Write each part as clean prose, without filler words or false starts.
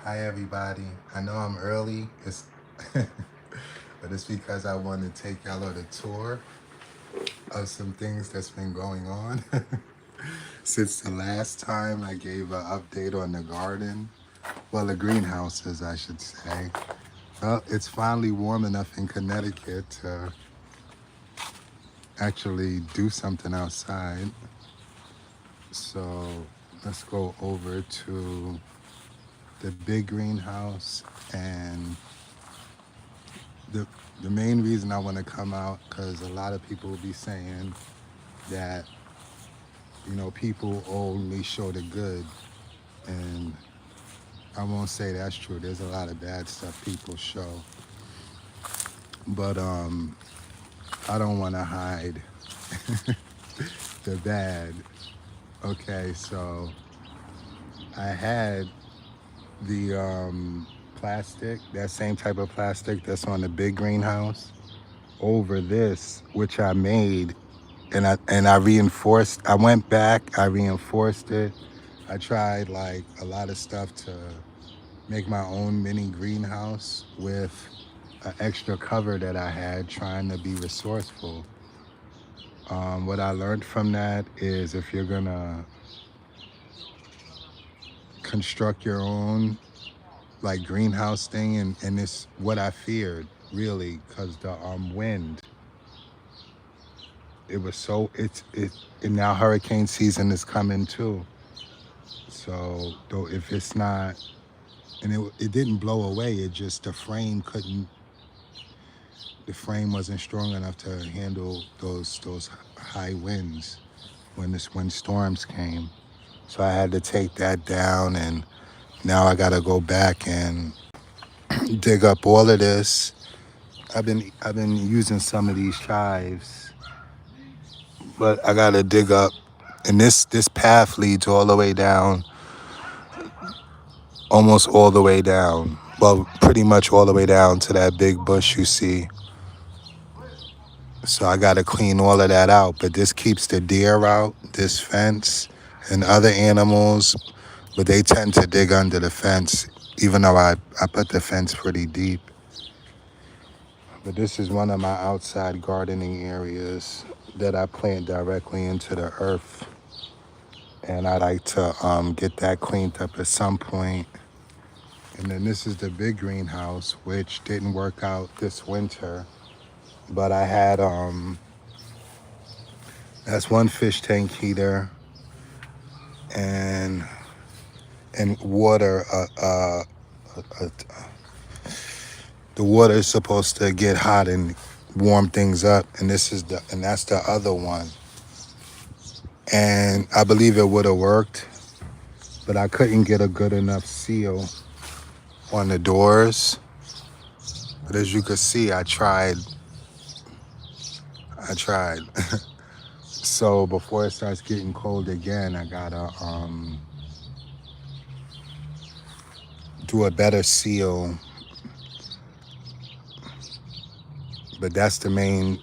Hi everybody. I know I'm early, but it's because I want to take y'all on a tour of some things that's been going on since the last time I gave an update on the garden. Well, the greenhouses, I should say. Well, it's finally warm enough in Connecticut to actually do something outside. So let's go over to the big greenhouse and the the main reason I want to come out because a lot of people will be saying that people only show the good, and I won't say that's true. There's a lot of bad stuff people show, but I don't want to hide the bad. Okay, so I had the plastic, that same type of plastic that's on the big greenhouse, over this, which I made and I reinforced. I went back, I reinforced it. I tried like a lot of stuff to make my own mini greenhouse with an extra cover that I had, trying to be resourceful. What I learned from that is if you're gonna construct your own like greenhouse thing, and it's what I feared really, because the wind, it was so and now hurricane season is coming too. So though if it's not, and it didn't blow away, it just the frame wasn't strong enough to handle those high winds when storms came. So I had to take that down, and now I got to go back and dig up all of this. I've been using some of these chives, but I got to dig up, and this path leads all the way down, almost all the way down. Well, pretty much all the way down to that big bush you see. So I got to clean all of that out. But this keeps the deer out, this fence, and other animals. But they tend to dig under the fence, even though I put the fence pretty deep. But this is one of my outside gardening areas that I plant directly into the earth. And I like to get that cleaned up at some point. And then this is the big greenhouse, which didn't work out this winter. But I had that's one fish tank heater and water. Uh, the water is supposed to get hot and warm things up, and that's the other one. And I believe it would have worked, but I couldn't get a good enough seal on the doors. But as you could see, I tried. I tried. So before it starts getting cold again, I gotta do a better seal. But that's the main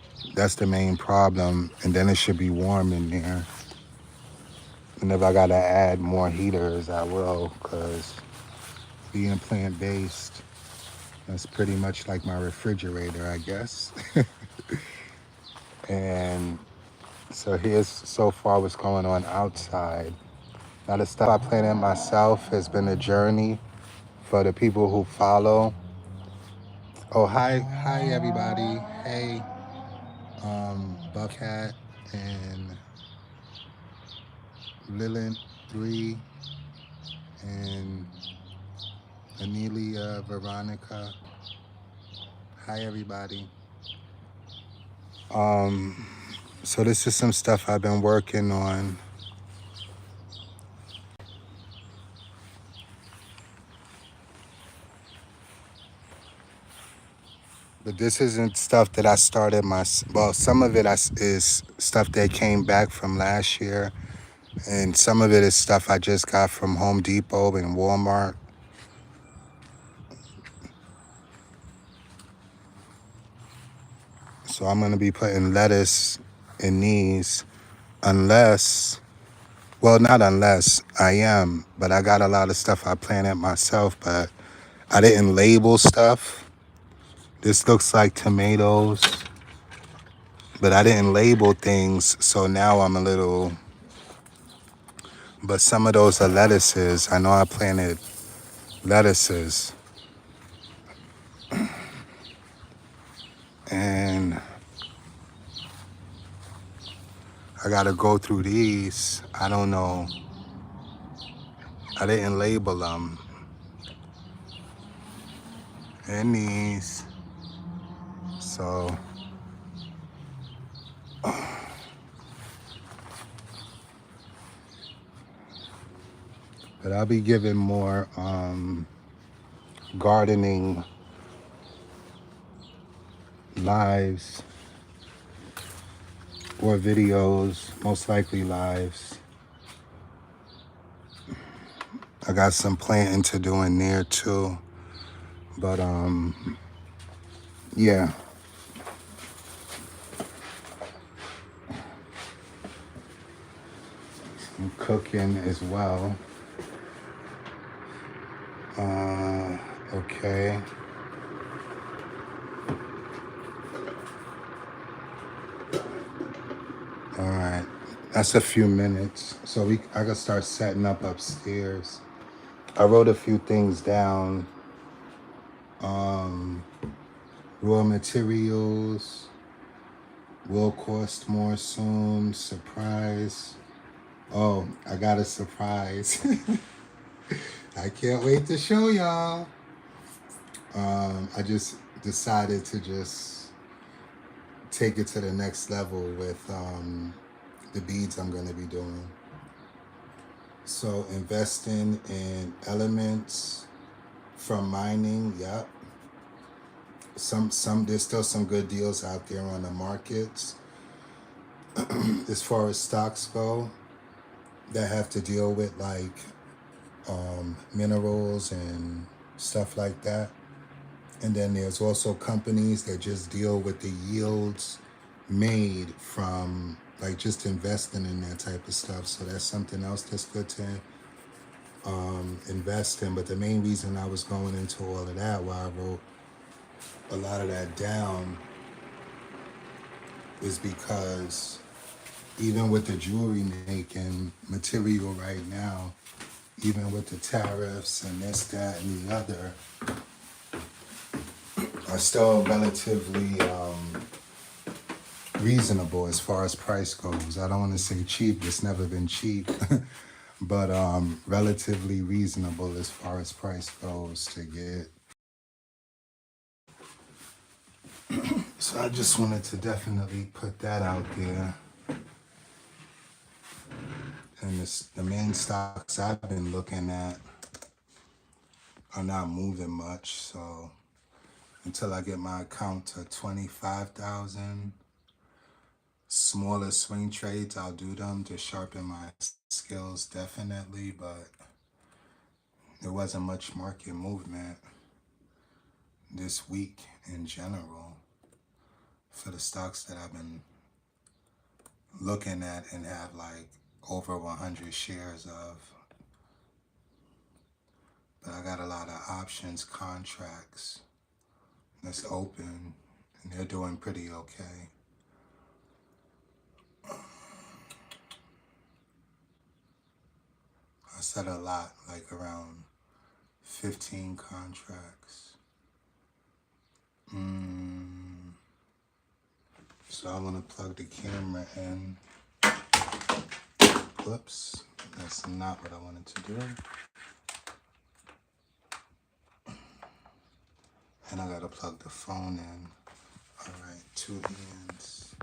problem. And then it should be warm in there. And if I gotta add more heaters, I will, because being plant based, that's pretty much like my refrigerator, I guess. And so here's so far what's going on outside. Now the stuff I planted myself has been a journey for the people who follow. Oh, hi everybody. Hey, Buckhat and Lilith 3 and Anelia Veronica. Hi everybody. Um, so this is some stuff I've been working on. But this isn't stuff that I started well, some of it is stuff that came back from last year, and some of it is stuff I just got from Home Depot and Walmart. So I'm gonna be putting lettuce in these, unless Well, not unless I am, but I got a lot of stuff I planted myself, but I didn't label stuff. This looks like tomatoes, but I didn't label things, so now I'm a little. But some of those are lettuces. I know I planted lettuces, and I gotta go through these. I don't know. I didn't label them. And these. So, but I'll be giving more gardening lives or videos, most likely lives. I got some planting to do in there too. But yeah, I'm cooking as well. Okay. All right. That's a few minutes. So I can start setting up upstairs. I wrote a few things down. Raw materials will cost more soon. Surprise. Oh, I got a surprise. I can't wait to show y'all. I just decided to just take it to the next level with the beads I'm going to be doing. So investing in elements from mining, yep. Some there's still some good deals out there on the markets. As far as stocks go, that have to deal with like minerals and stuff like that. And then there's also companies that just deal with the yields made from like just investing in that type of stuff. So that's something else that's good to invest in. But the main reason I was going into all of that, why I wrote a lot of that down, is because even with the jewelry making material right now, even with the tariffs and this, that, and the other, are still relatively reasonable as far as price goes. I don't want to say cheap, it's never been cheap, but relatively reasonable as far as price goes to get. So I just wanted to definitely put that out there. And the main stocks I've been looking at are not moving much. So until I get my account to 25,000, smaller swing trades, I'll do them to sharpen my skills definitely. But there wasn't much market movement this week in general for the stocks that I've been looking at and have like over 100 shares of. But I got a lot of options contracts that's open and they're doing pretty okay. I said a lot, like around 15 contracts. So I want to plug the camera in. Whoops, that's not what I wanted to do. And I gotta plug the phone in. All right, 2 hands.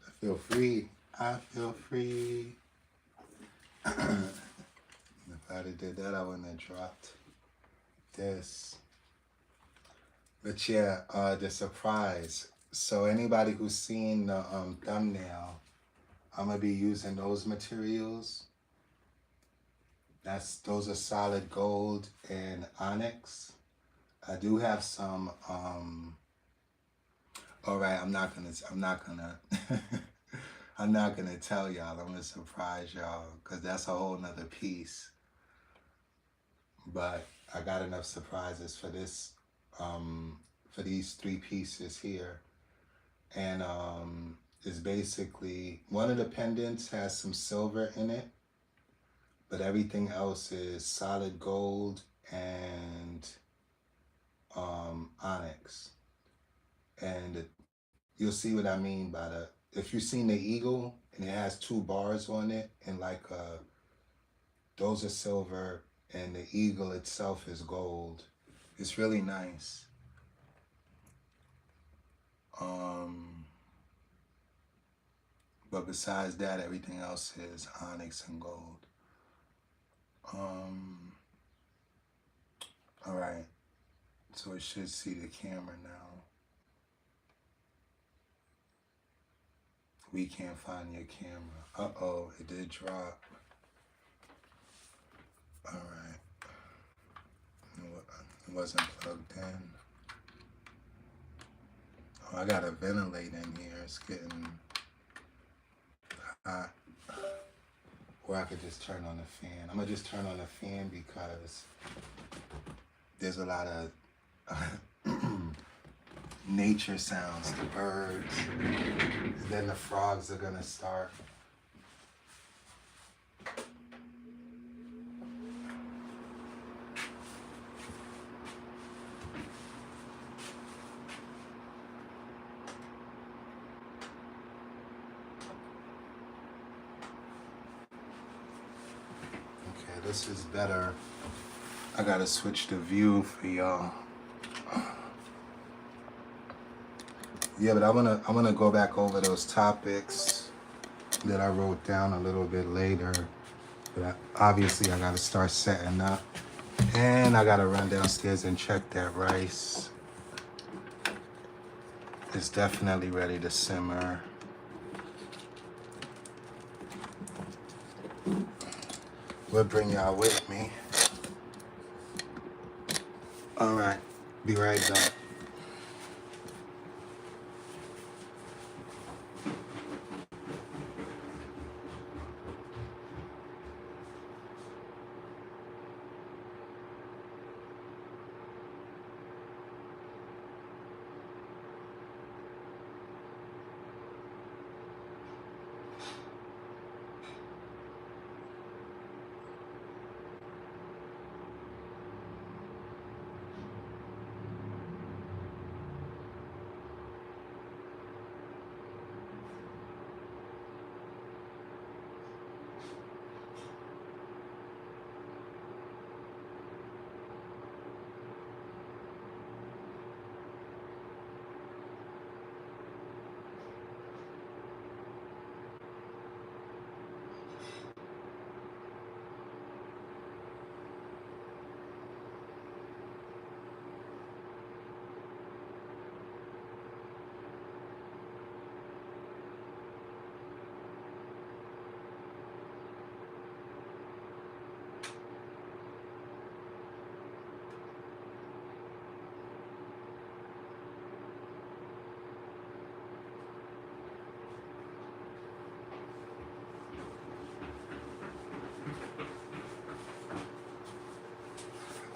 I feel free. I feel free. If I'd have did that, I wouldn't have dropped this. But yeah, the surprise. So anybody who's seen the thumbnail, I'm gonna be using those materials. Those are solid gold and onyx. I do have some. All right, I'm not gonna, I'm not gonna tell y'all. I'm gonna surprise y'all because that's a whole nother piece. But I got enough surprises for this, for these three pieces here, and it's basically one of the pendants has some silver in it, but everything else is solid gold and onyx. And you'll see what I mean by the, if you've seen the eagle and it has two bars on it, and like those are silver and the eagle itself is gold. It's really nice. Um, but besides that, everything else is onyx and gold. Um, all right, so it should see the camera now. We can't find your camera. Uh-oh, it did drop. All right, it wasn't plugged in. Oh, I got a ventilate in here. It's getting hot. Or I could just turn on the fan. I'm gonna just turn on the fan because there's a lot of nature sounds, the birds, and then the frogs are gonna start. Okay, this is better. I gotta switch the view for y'all. Yeah, but I'm gonna go back over those topics that I wrote down a little bit later. But obviously I gotta start setting up. And I gotta run downstairs and check that rice. It's definitely ready to simmer. We'll bring y'all with me. All right, be right back.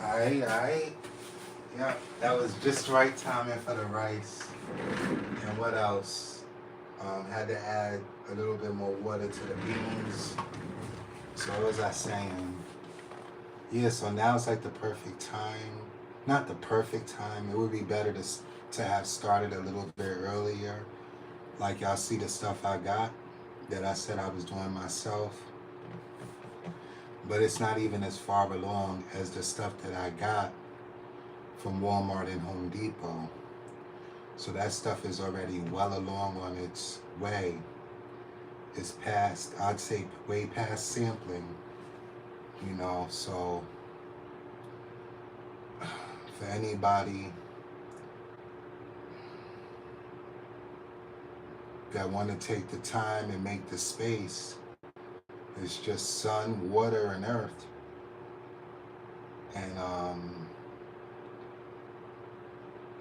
Alright. Yeah, that was just right timing for the rice. And what else? Had to add a little bit more water to the beans. So what was I saying? Yeah, so now it's like the perfect time. Not the perfect time. It would be better to have started a little bit earlier. Like y'all see the stuff I got that I said I was doing myself. But it's not even as far along as the stuff that I got from Walmart and Home Depot. So that stuff is already well along on its way. It's past, I'd say way past sampling, you know, so for anybody that want to take the time and make the space, it's just sun, water, and earth. And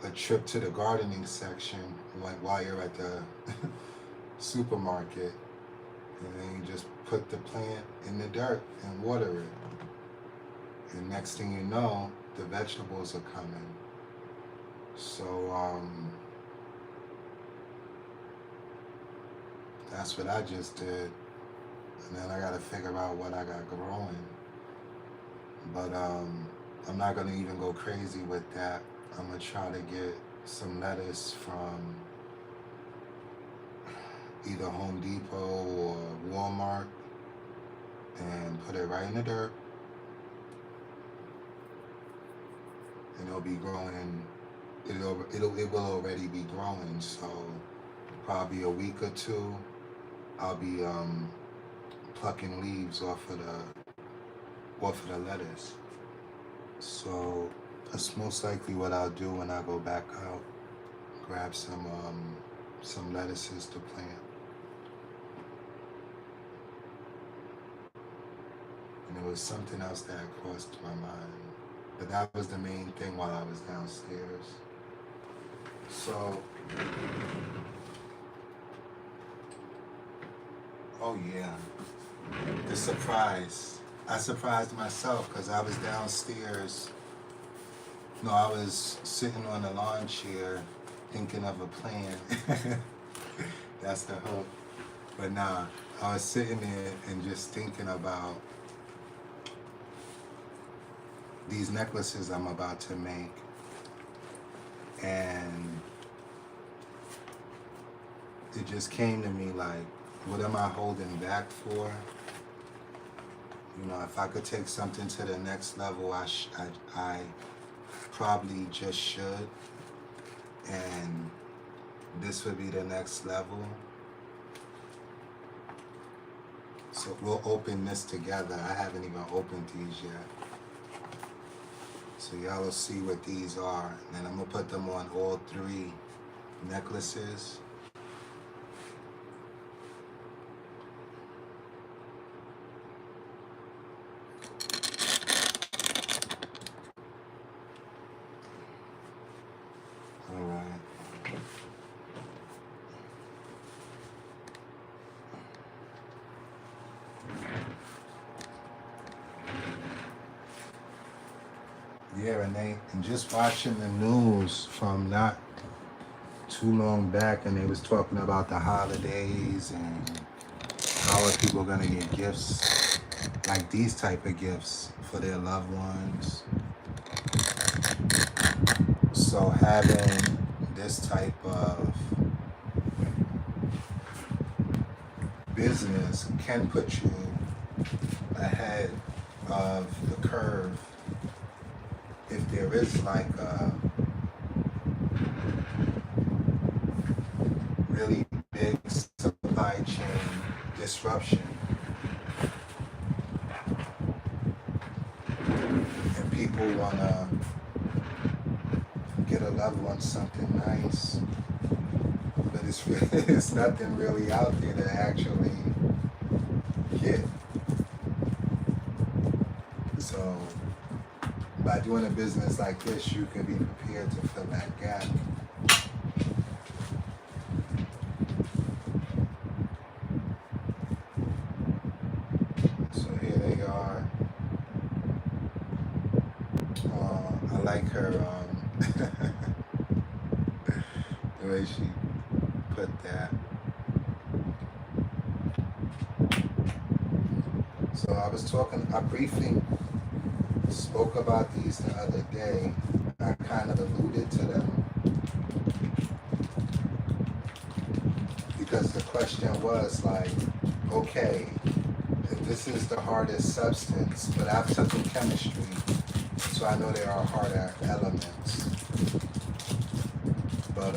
a trip to the gardening section while you're at the supermarket, and then you just put the plant in the dirt and water it. And next thing you know, the vegetables are coming. So that's what I just did. And then I gotta figure out what I got growing. But I'm not gonna even go crazy with that. I'm gonna try to get some lettuce from either Home Depot or Walmart and put it right in the dirt. And it'll be growing, it will already be growing. So probably a week or two, I'll be plucking leaves off of the lettuce. So that's most likely what I'll do when I go back out. Grab some lettuces to plant. And there was something else that crossed my mind. But that was the main thing while I was downstairs. So, oh yeah, the surprise. I surprised myself because I was downstairs. No, I was sitting on the lawn chair thinking of a plan. That's the hook. But nah, I was sitting there and just thinking about these necklaces I'm about to make. And it just came to me like, what am I holding back for? You know, if I could take something to the next level, I probably just should. And this would be the next level. So we'll open this together. I haven't even opened these yet. So y'all will see what these are. And then I'm gonna put them on all three necklaces. All right. Yeah, and just watching the news from not too long back, and they was talking about the holidays and how are people gonna get gifts, like these type of gifts for their loved ones. So having this type of business can put you ahead of the curve if there is like a really big supply chain disruption and people want to get a loved one something nice, but it's really, it's nothing really out there to actually get. So by doing a business like this, you can be prepared to fill that gap. So here they are. I like her, the way she put that. So I briefly spoke about these the other day. I kind of alluded to them because the question was like, okay, if this is the hardest substance, but I've taken chemistry, so I know there are harder elements. But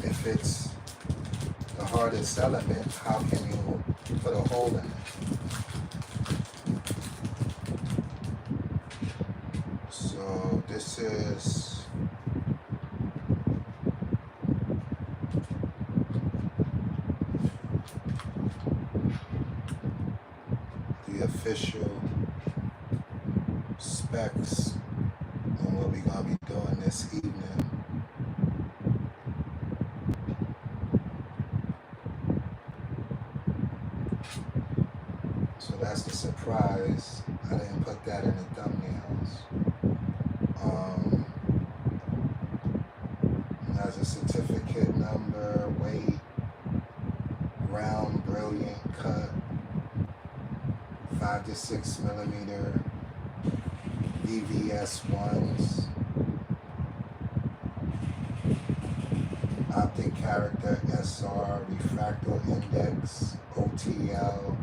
if it's the hardest element, how can you put a hole in it? So this is the official specs that's the surprise. I didn't put that in the thumbnails. Has a certificate number, weight, round, brilliant cut, 5 to 6 millimeter, VVS ones, optic character SR, refractal index, OTL.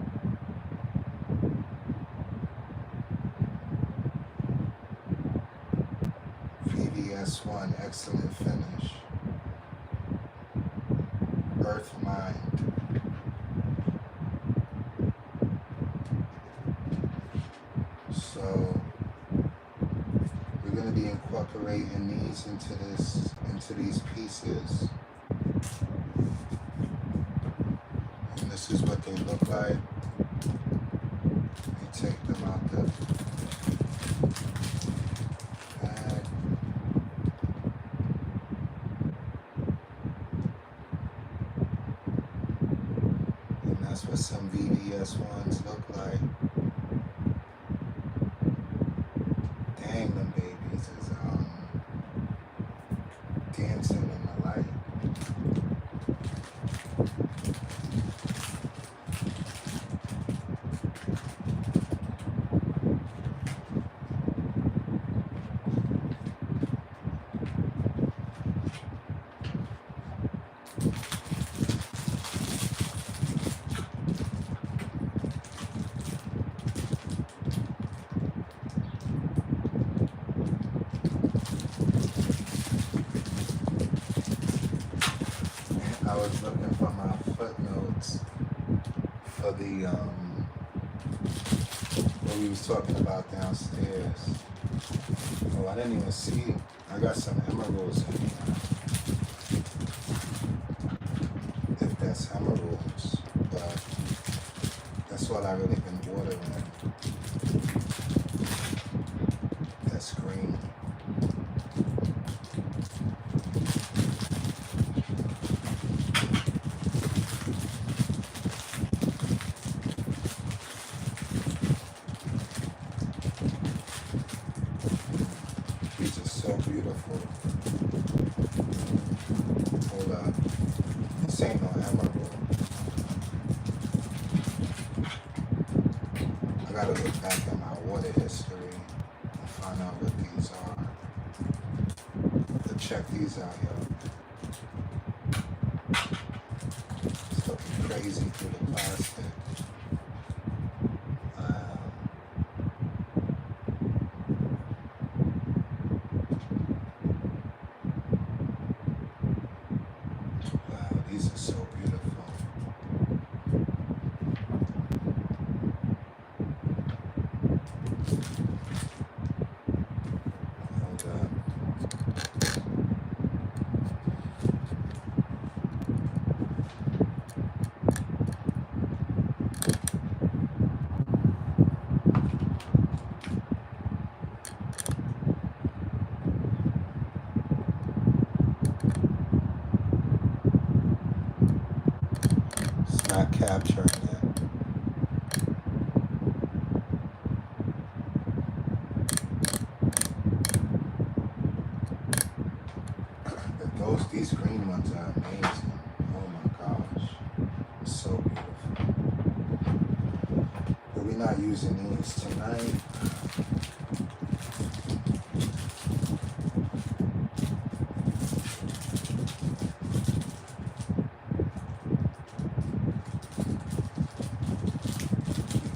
VVS1, excellent finish. Earth Mind. So we're going to be incorporating these into these pieces. And this is what they look like. You take them out the bag. And that's what some VVS ones look like. Dang, them babies is dancing in the light. I was looking for my footnotes for the what we was talking about downstairs. Oh, I didn't even see. I got some emeralds in here. If that's emeralds, but that's all I really been ordering. That's green. These are so beautiful. Hold up. This ain't no emerald. I gotta look back at my water history and find out what these are. But check these out, yo. It's looking crazy through the plastic. Wow, these are so beautiful. Hold up. It's not capturing it. But these green ones are amazing. Oh my gosh. So beautiful. But we're not using these tonight.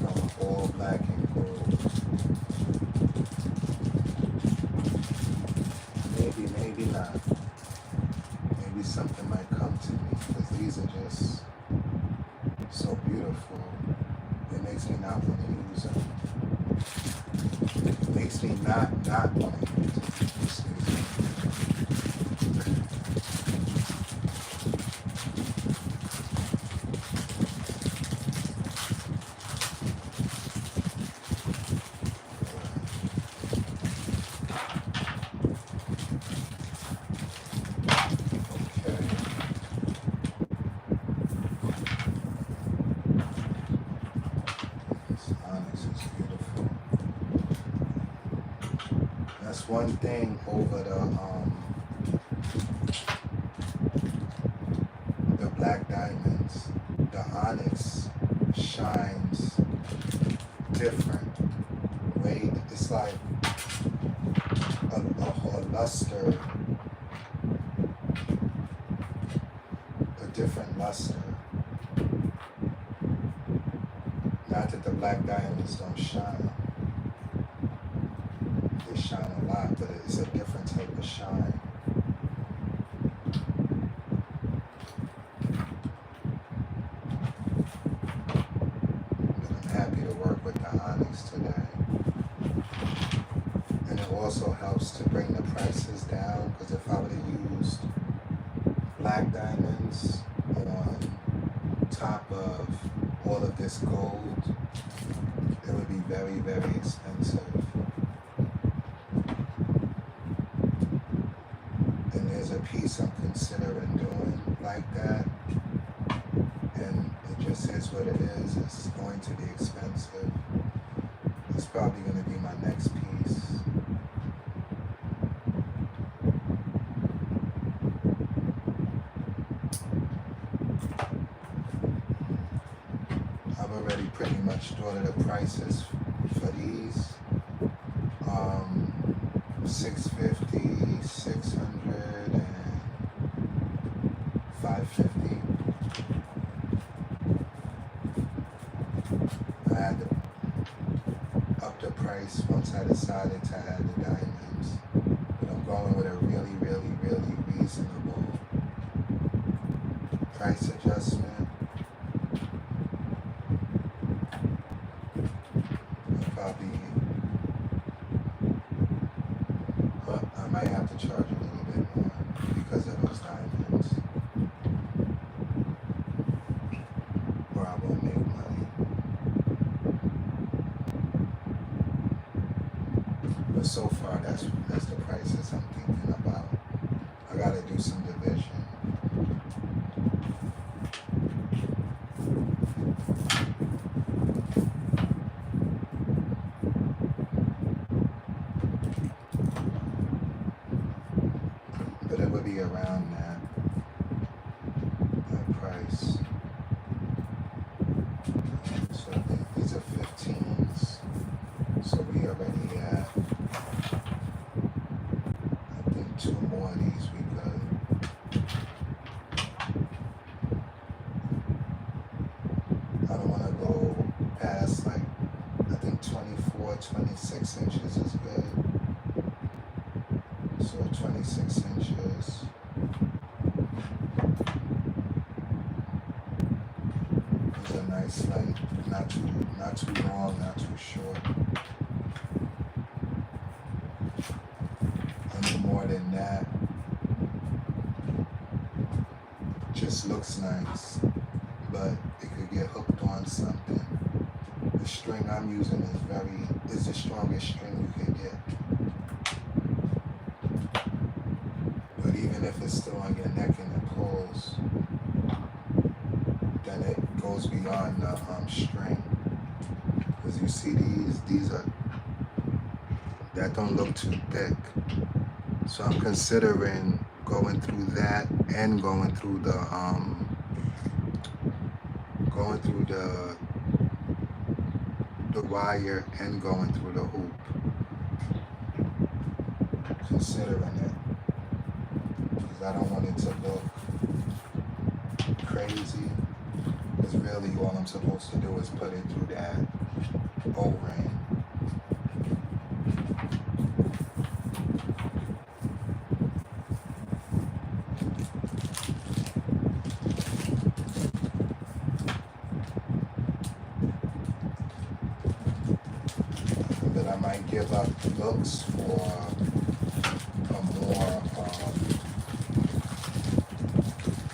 We're going all black and gold. Maybe not. Maybe something might come to me because these are just so beautiful. It makes me not want to use them. It makes me not want to use them. Excuse me. one thing over the black diamonds. The onyx shines different. Way it's like a luster, a different luster. Not that the black diamonds don't shine. They shine a lot, but it's a different type of shine. But I'm happy to work with the onyx today. And it also helps to bring the prices down, because if I would have used black diamonds on top of all of this gold, it would be very, very expensive. And there's a piece I'm considering doing like that, and it just is what it is. It's going to be expensive. It's probably going to be my next piece. I've already pretty much thought of the prices for these. 650, 600, and 550. I had to up the price once I decided to add the diamonds. But I'm going with a really, really, really reasonable price adjustment. Probably, I might have to charge a little bit more because of those diamonds, or I won't make money. But so far, that's the prices I'm thinking about. I gotta do some division. But it would be around that price. So these are 15s. So we already have, I think, 2 more of these we could. I don't want to go past, like, I think 24, 26 inches is good. So 26 inches. Is a nice, like, not too long, not too short. Any more than that just looks nice, but it could get hooked on something. The string I'm using is the strongest string you can get. But even if it's still on your neck and it pulls, then it goes beyond the string. Because you see these are, that don't look too thick. So I'm considering going through that and going through the wire and going through the hoop. Considering it, because I don't want it to look crazy. Because really all I'm supposed to do is put it through that O-ring. But I might give up looks for a more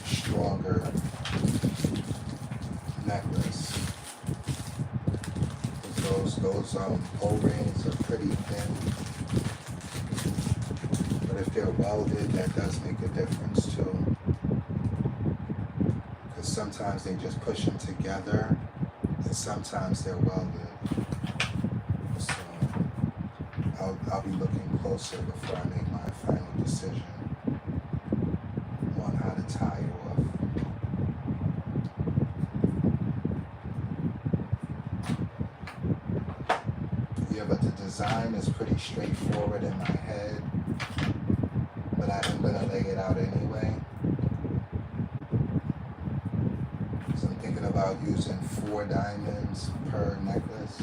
stronger necklace. Those O-rings are pretty thin, but if they're welded, that does make a difference too. Because sometimes they just push them together, and sometimes they're welded. So I'll be looking closer before I make my final decision on how to tie off. Yeah, but the design is pretty straightforward in my head, but I am gonna lay it out anyway. So I'm thinking about using 4 diamonds per necklace.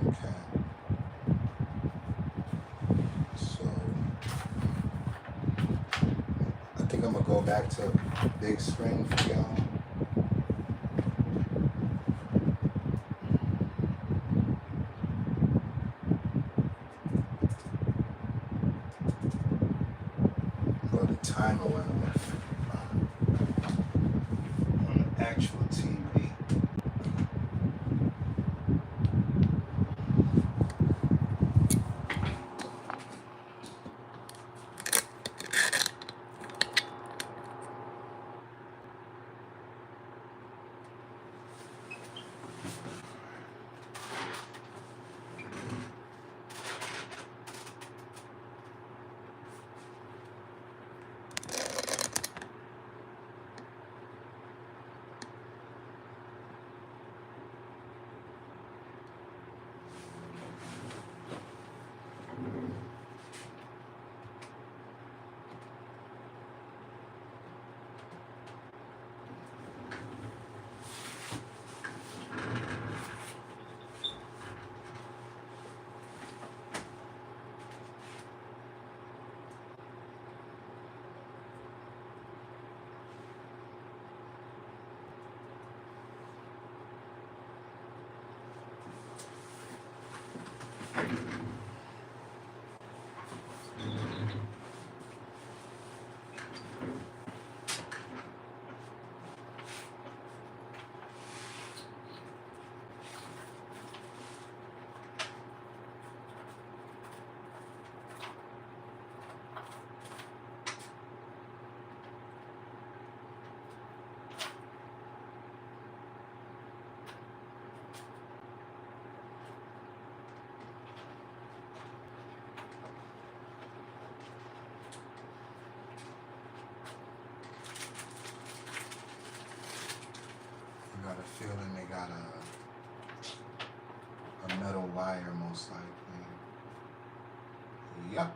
Okay. So I think I'm gonna go back to big screen for y'all. Or the timer went off on the actual TV. I got a feeling they got a metal wire most likely. Yep.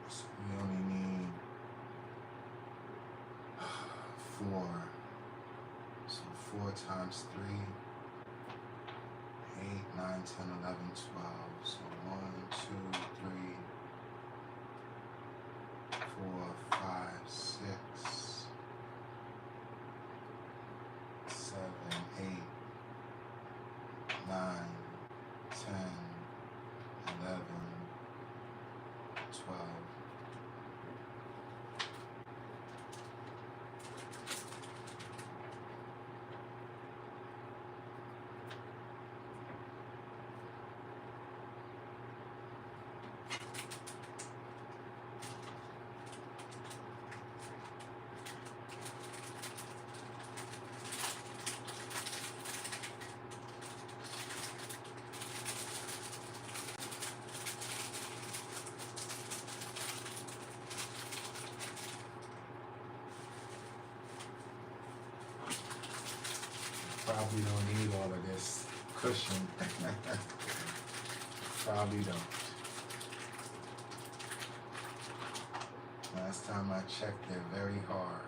So we only need 4. So 4 times 3, 8, 9, 10, 11, 12. So 1, 2, 3, 4, 5, 6, 7, 8, 9, 10, 11, 12. Probably don't need all of this cushion. Probably don't. Last time I checked, they're very hard.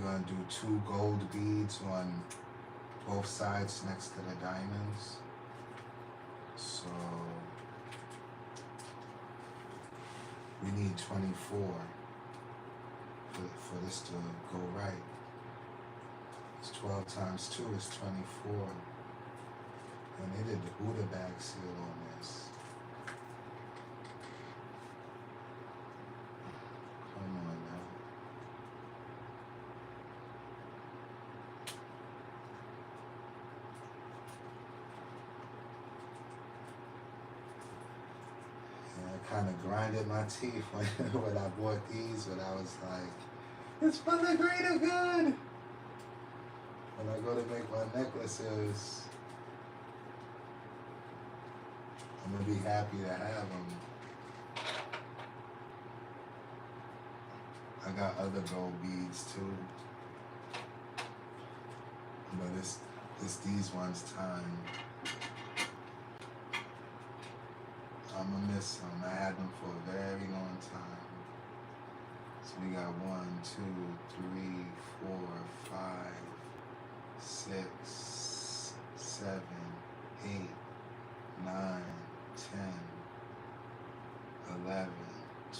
We're gonna do 2 gold beads on both sides next to the diamonds. So we need 24 for this to go right. It's 12 times 2 is 24. And they did the Buddha bag seal on this. Come on now. And I kind of grinded my teeth when I bought these, but I was like, it's for the greater good. When I go to make my necklaces, I'm gonna be happy to have them. I got other gold beads too, but it's these ones' time. I'm gonna miss them. I had them for a very long time. So we got 1, 2, 3, 4, 5, 6, 7, 8, 9, 10, 11,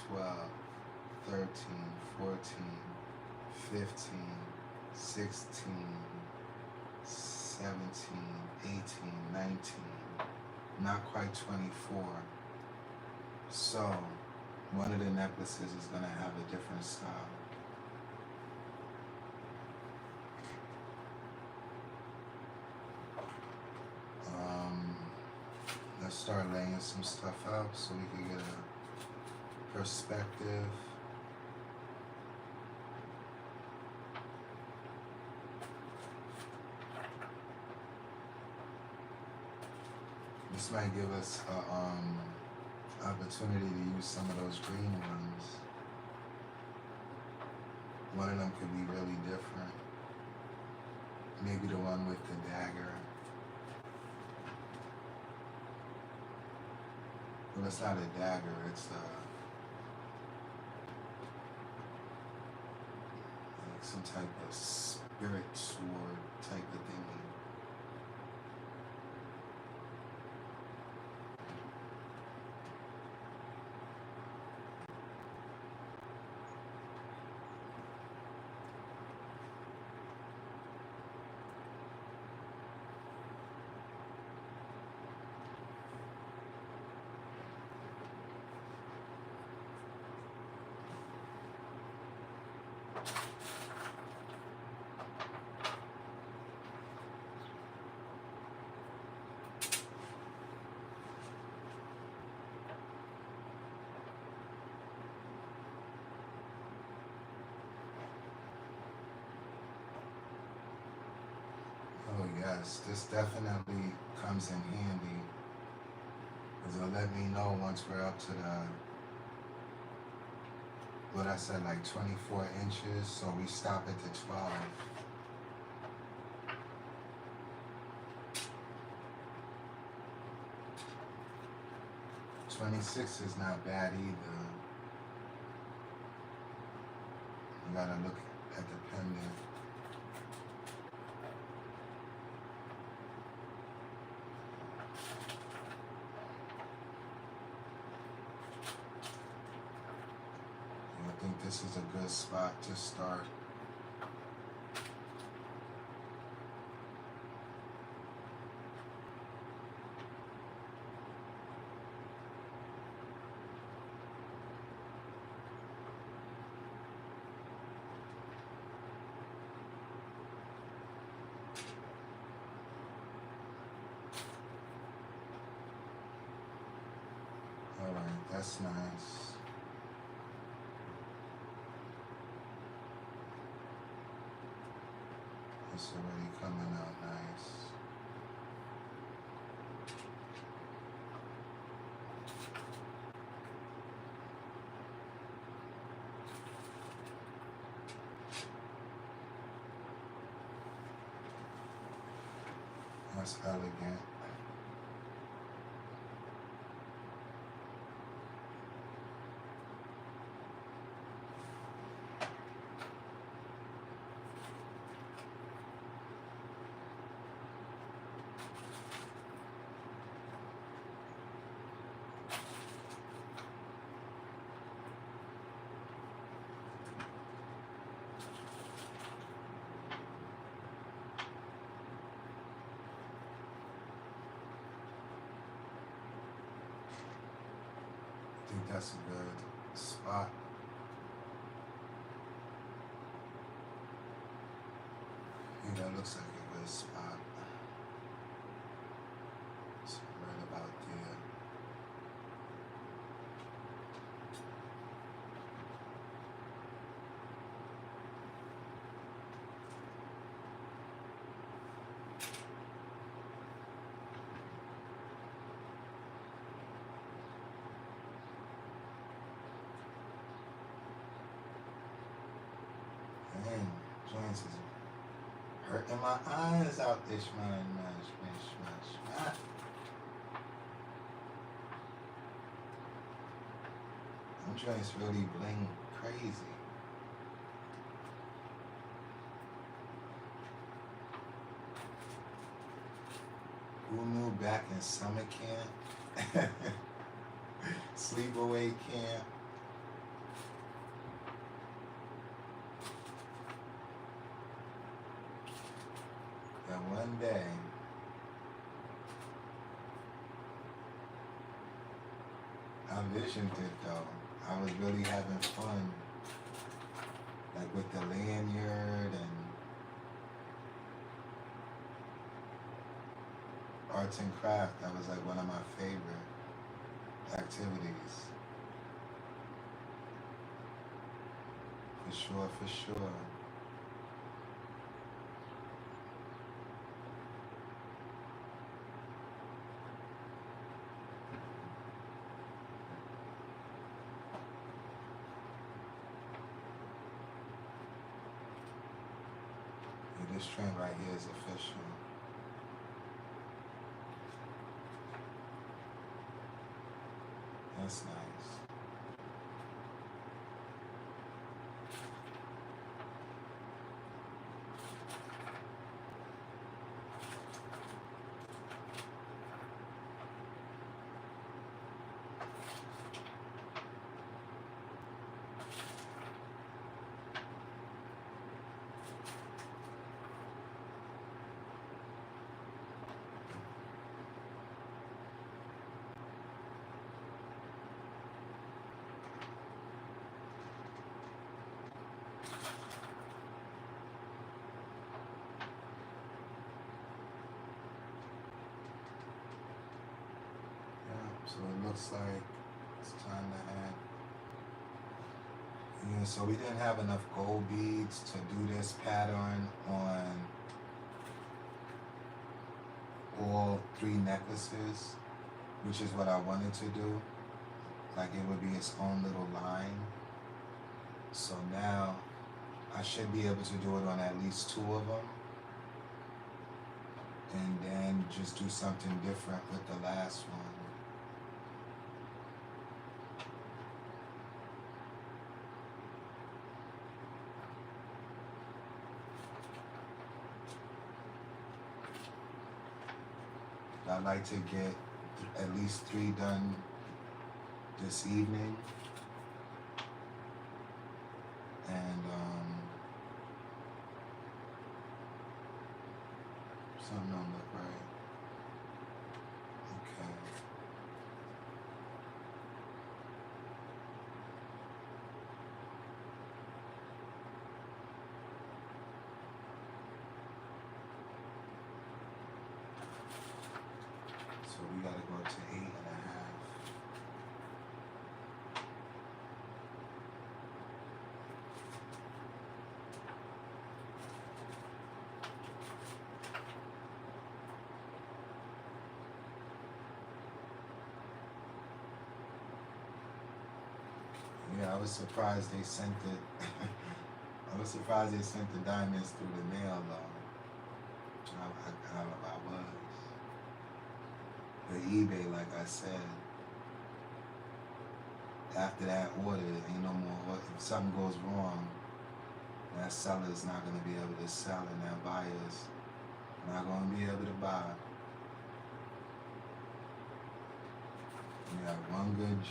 12, 13, 14, 15, 16, 17, 18, 19, not quite 24. So one of the necklaces is gonna have a different style. Let's start laying some stuff out so we can get a perspective. This might give us a opportunity to use some of those green ones. One of them could be really different. Maybe the one with the dagger. Well, it's not a dagger, it's like some type of spirit sword type of thingy. Oh yes, this definitely comes in handy because it'll let me know once we're up to the, what I said, like 24 inches, so we stop at the 12. 26 is not bad either. You gotta look at the pendant. I think this is a good spot to start. All right, that's nice. It's already coming out nice. That's elegant. that's a good spot. Yeah, that looks like a good spot. So right about there. Man, joints is hurting my eyes out this man, smash. Them joints really bling crazy. Who knew back in summer camp, sleepaway camp, that one day I visioned it though. I was really having fun, like with the lanyard and arts and craft. That was like one of my favorite activities. For sure, for sure. Yeah, this train right here is official. That's nice. Yeah, so it looks like it's time to add. Yeah, so we didn't have enough gold beads to do this pattern on all 3 necklaces, which is what I wanted to do. Like it would be its own little line. So now I should be able to do it on at least 2 of them. And then just do something different with the last one. I'd like to get at least 3 done this evening. And something don't look right. Okay. So we gotta go to 8.5. Yeah, I was surprised they sent it. I was surprised they sent the diamonds through the mail though. I was. But eBay, like I said, after that order, ain't no more. If something goes wrong, that seller's not gonna be able to sell, and that buyer's not gonna be able to buy. You got one good G.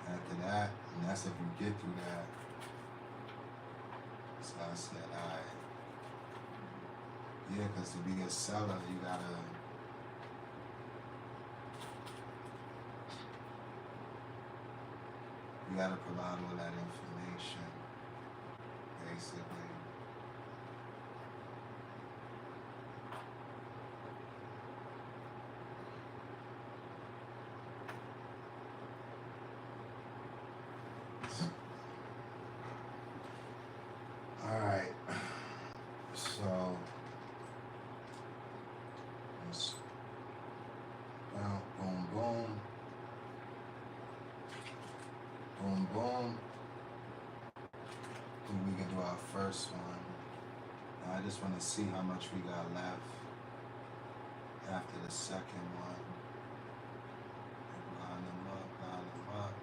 After that, and that's if you get through that. So I said, alright. Yeah, because to be a seller, you gotta You gotta provide all that information, basically. Alright, so let's boom, boom, boom, boom. And we can do our first one. Now I just want to see how much we got left after the second one. Line them up, line them up.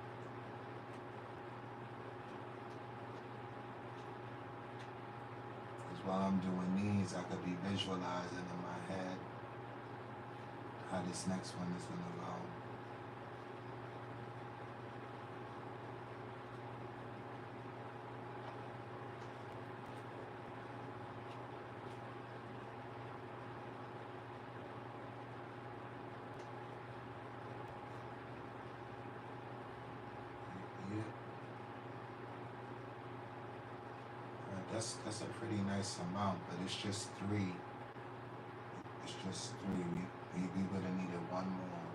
Because while I'm doing these, I could be visualizing in my head how this next one is going to go. Yeah. That's a pretty nice amount, but it's just 3. It's just 3. We would have needed one more.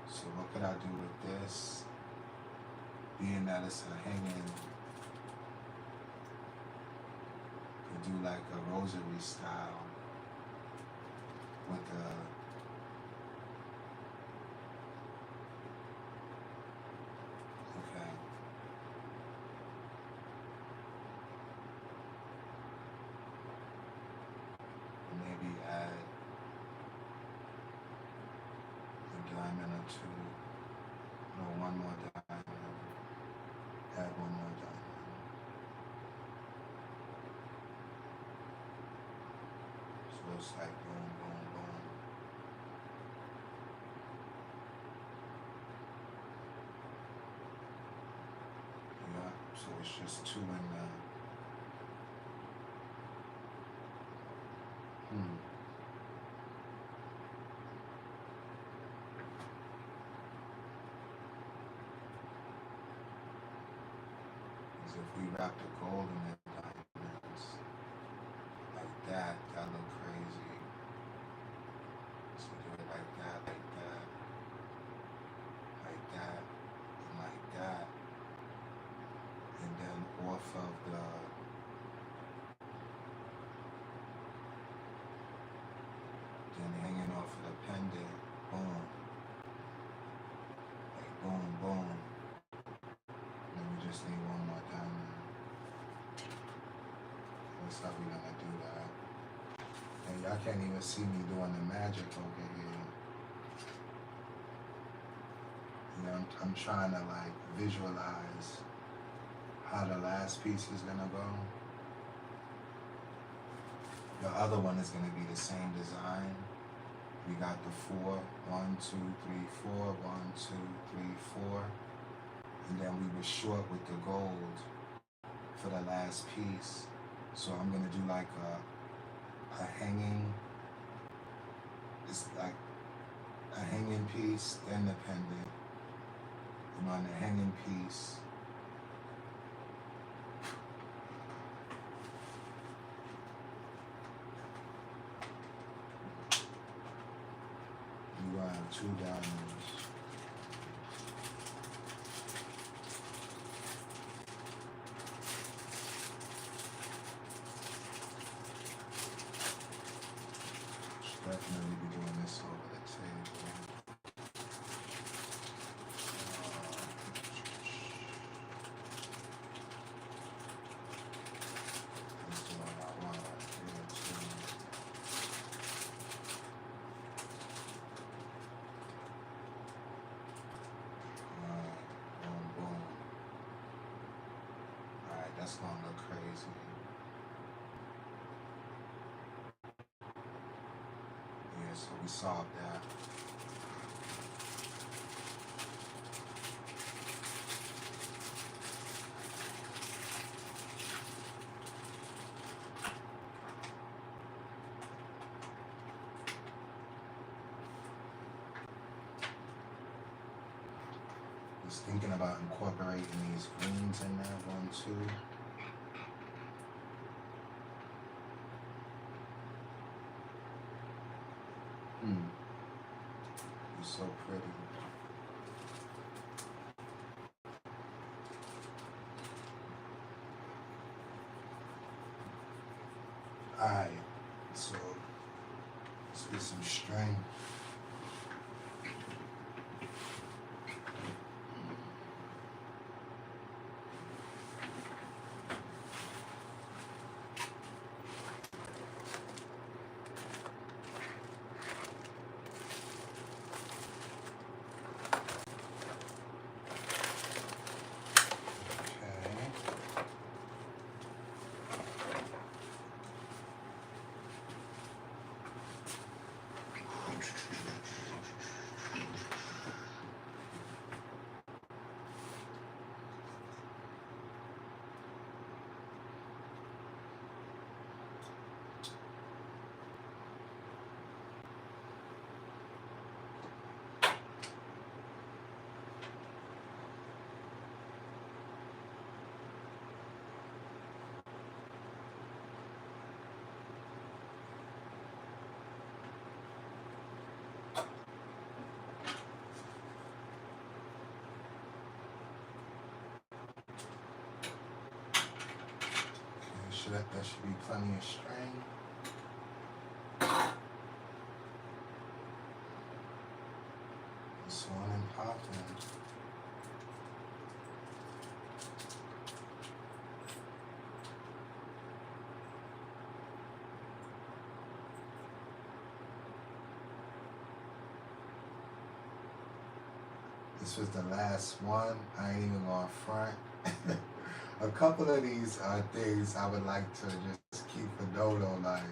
So what could I do with this? Being that it's a hanging, could do like a rosary style with a okay. Maybe add a diamond or 2. No, one more diamond. Add one more diamond. So it's like boom, boom, boom. Yeah, so it's just 2 in there. Because if we wrap the gold in the diamonds like that, that look crazy. So do it like that, like that, like that, and like that. And then off of the hanging off of the pendant, boom, like boom, boom. And then we just need one more diamond. That's how we're gonna do that. And y'all can't even see me doing the magic over here. You know, I'm trying to like visualize how the last piece is gonna go. The other one is gonna be the same design. We got the 4, 1, 2, 3, 4, 1, 2, 3, 4. And then we were short with the gold for the last piece. So I'm gonna do like a hanging, it's like a hanging piece, then the pendant. And on the hanging piece, you gonna have 2 diamonds. Should definitely be doing this over the table. That's the one I want right here too. Boom, boom. Alright, that's gonna look crazy. Yeah, so we solved that. We was thinking about incorporating these greens in that one too. It's so pretty. Alright, so let's get some string. That should be plenty of string. This one and popping. This was the last one. I ain't even gonna front. A couple of these are things I would like to just keep a note on, like,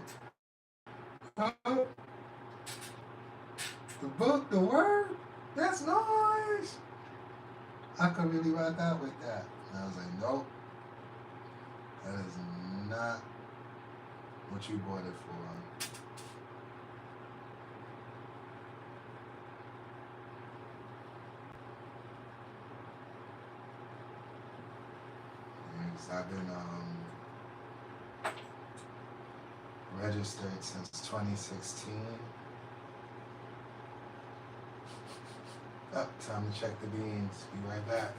huh? The book, the word, that's nice. I could really rock out with that. And I was like, nope, that is not what you bought it for. I've been registered since 2016. Oh, time to check the beans. Be right back.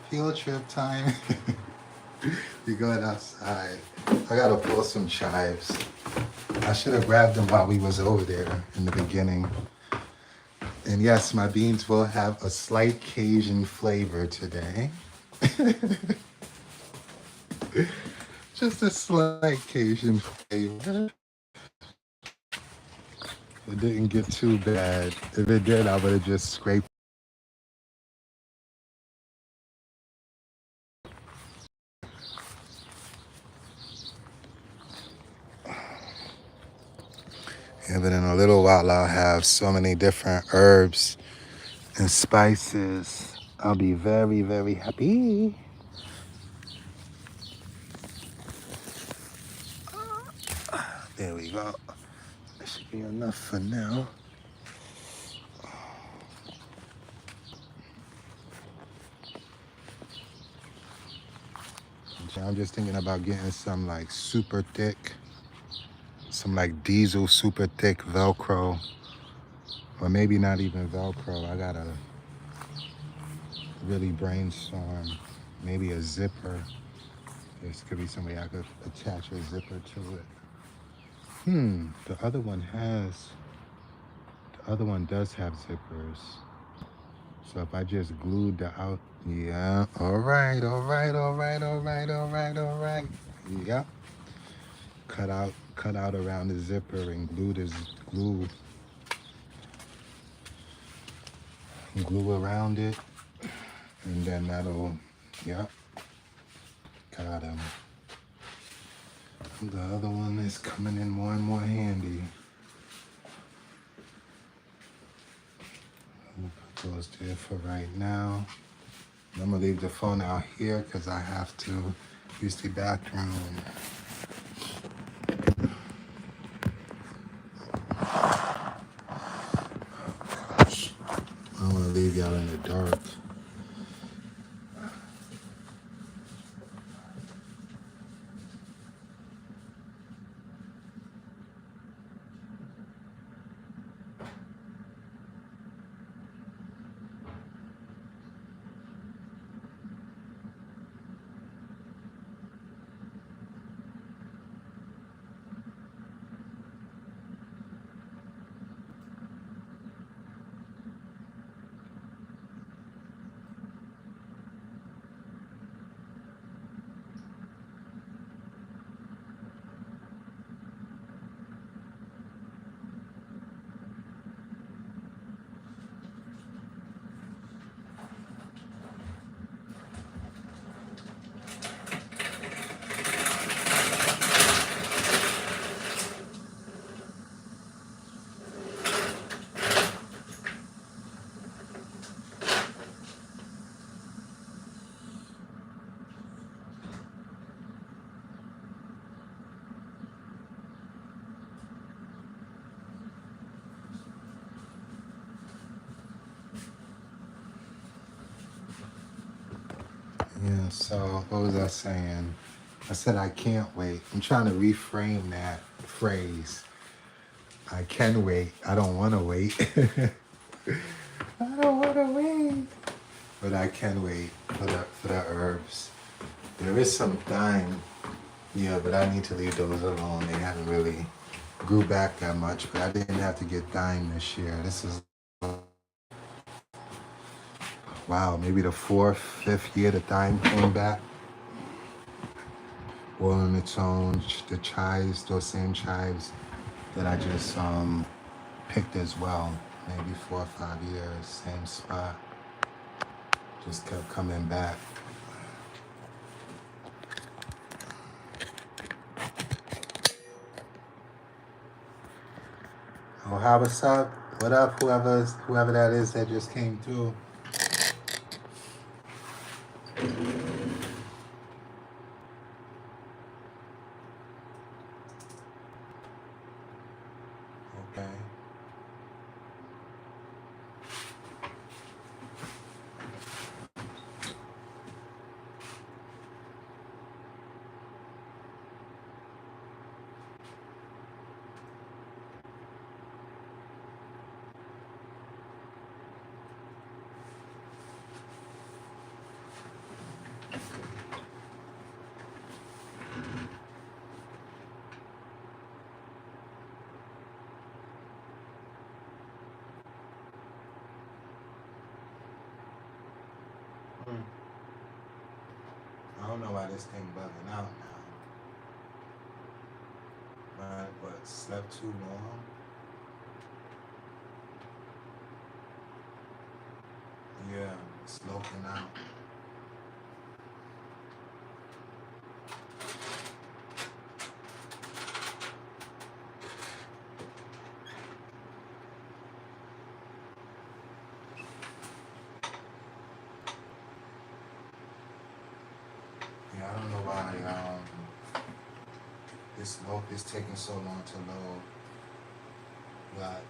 field trip time. We going outside. I gotta pull some chives. I should have grabbed them while we was over there in the beginning. And yes, my beans will have a slight Cajun flavor today. Just a slight Cajun flavor. It didn't get too bad. If it did, I would have just scraped. Yeah, but in a little while, I'll have so many different herbs and spices. I'll be very, very happy. There we go. That should be enough for now. I'm just thinking about getting some like super thick, some like diesel super thick Velcro, or maybe not even Velcro. I gotta really brainstorm. Maybe a zipper. This could be some way I could attach a zipper to it. The other one does have zippers. So if I just glued the out, yeah, all right. Yeah, cut out around the zipper and glue around it, and then that'll, yeah, got him. The other one is coming in more and more handy. I'll put those there for right now. I'm gonna leave the phone out here because I have to use the bathroom. Gosh, I don't want to leave y'all in the dark. Yeah, so what was I saying? I said I can't wait. I'm trying to reframe that phrase. I can wait. I don't want to wait. I don't want to wait. But I can wait for the herbs. There is some thyme. Yeah, but I need to leave those alone. They haven't really grew back that much. But I didn't have to get thyme this year. This is, wow, maybe the fourth, fifth year the thyme came back. All on its own. The chives, those same chives that I just picked as well. Maybe 4 or 5 years, same spot. Just kept coming back. Oh, how what's up? What up, whoever that is that just came through? Okay. this thing bugging out now. Right, but slept too long. Yeah, it's looking out. Yeah, I don't know why this load is taking so long to load. But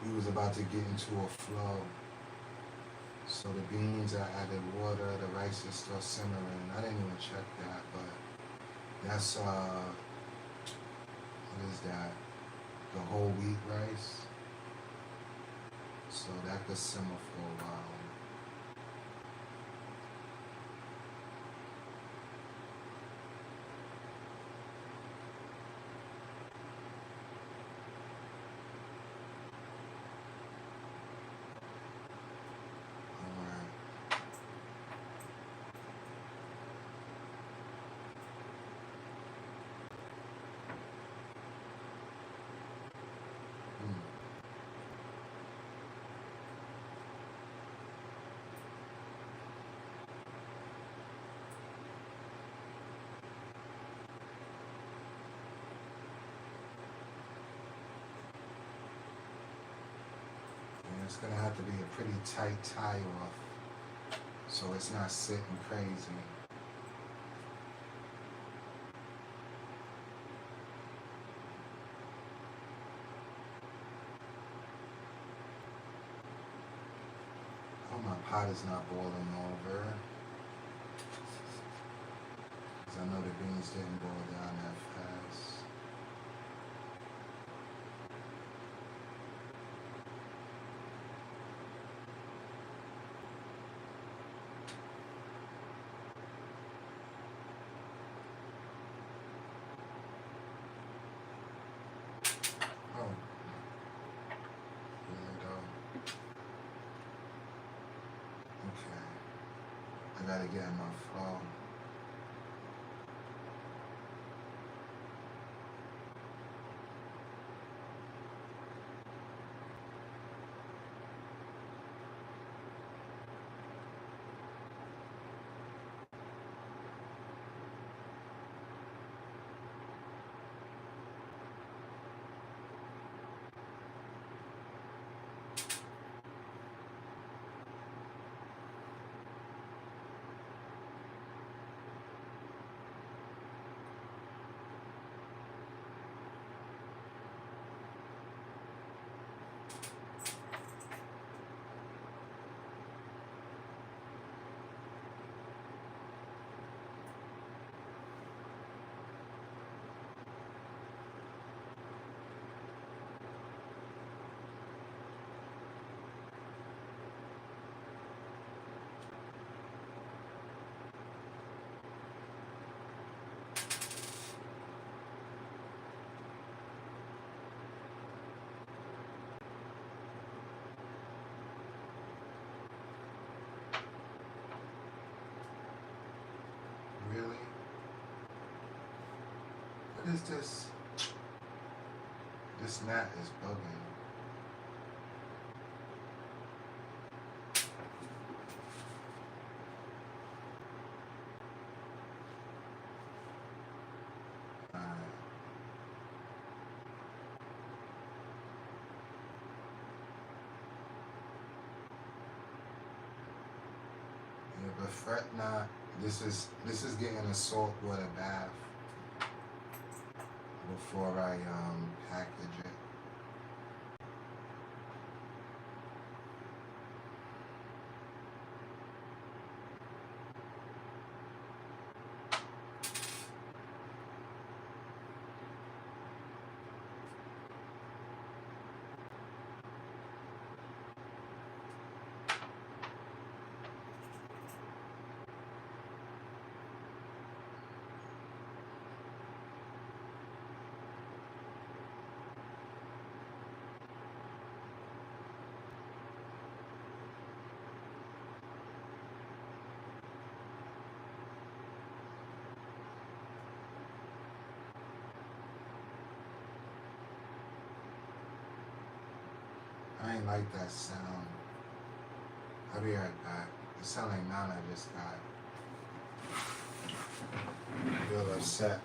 we was about to get into a flow. So the beans, I added water, the rice is still simmering. I didn't even check that, but that's what is that? The whole wheat rice. So that could simmer for a while. Alright. Hmm. And it's gonna have to be a pretty tight tie off so it's not sitting crazy. Oh, my pot is not boiling over. Because I know the beans didn't boil down that fast. Oh, really though? Okay. I gotta get in my flow. Really? What is this? This mat is bugging. Alright. Yeah, but fret not. This is getting a salt water bath before I package it. I ain't like that sound. I'll be right back. It sound like Nana just got real upset.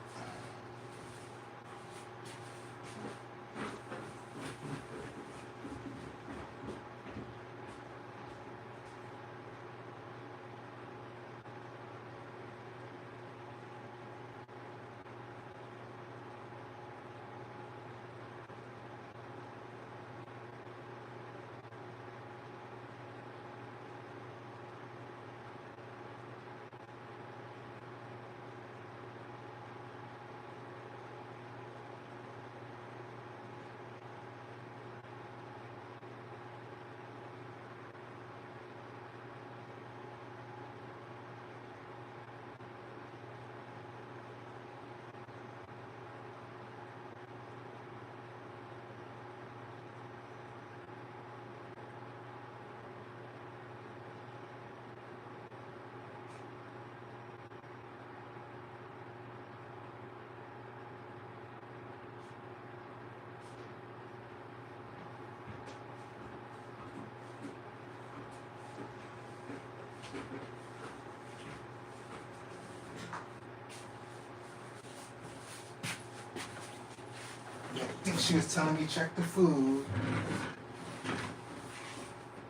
I think she was telling me check the food.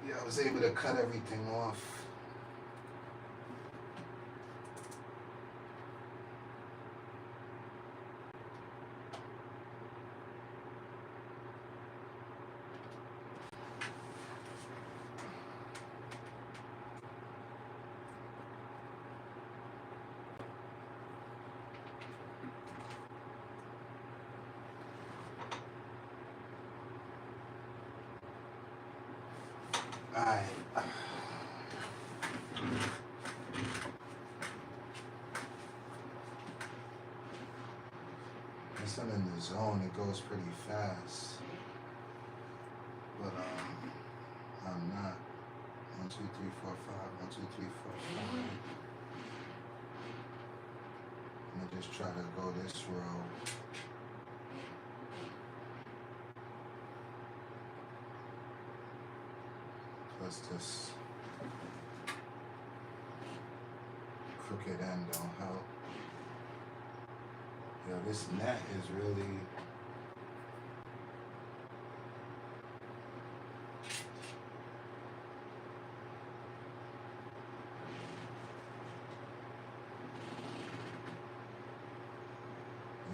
Yeah, I was able to cut everything off. Alright. Once I'm in the zone, it goes pretty fast. But I'm not. 1, 2, 3, 4, 5. 1, 2, 3, 4, 5. I'm gonna just try to go this row. Plus this crooked end don't help. Yo, this net is really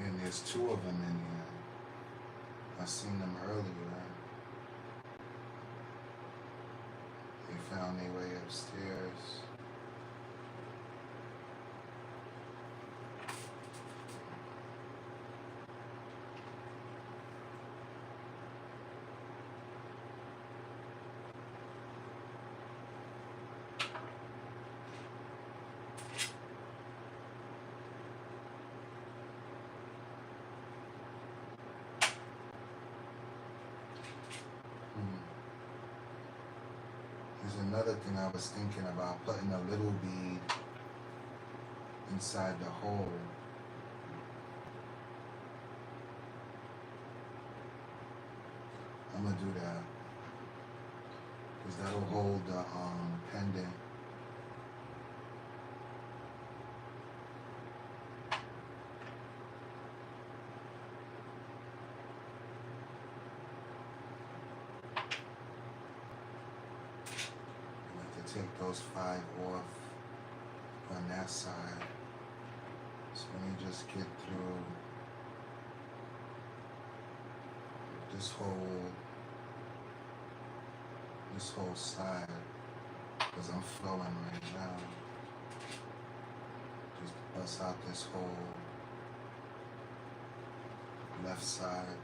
and there's 2 of them in here. I seen them earlier. They found their way upstairs. There's another thing I was thinking about, putting a little bead inside the hole. I'm gonna do that because that'll hold the pendant. Take those 5 off on that side. So let me just get through this whole side because I'm flowing right now. Just bust out this whole left side.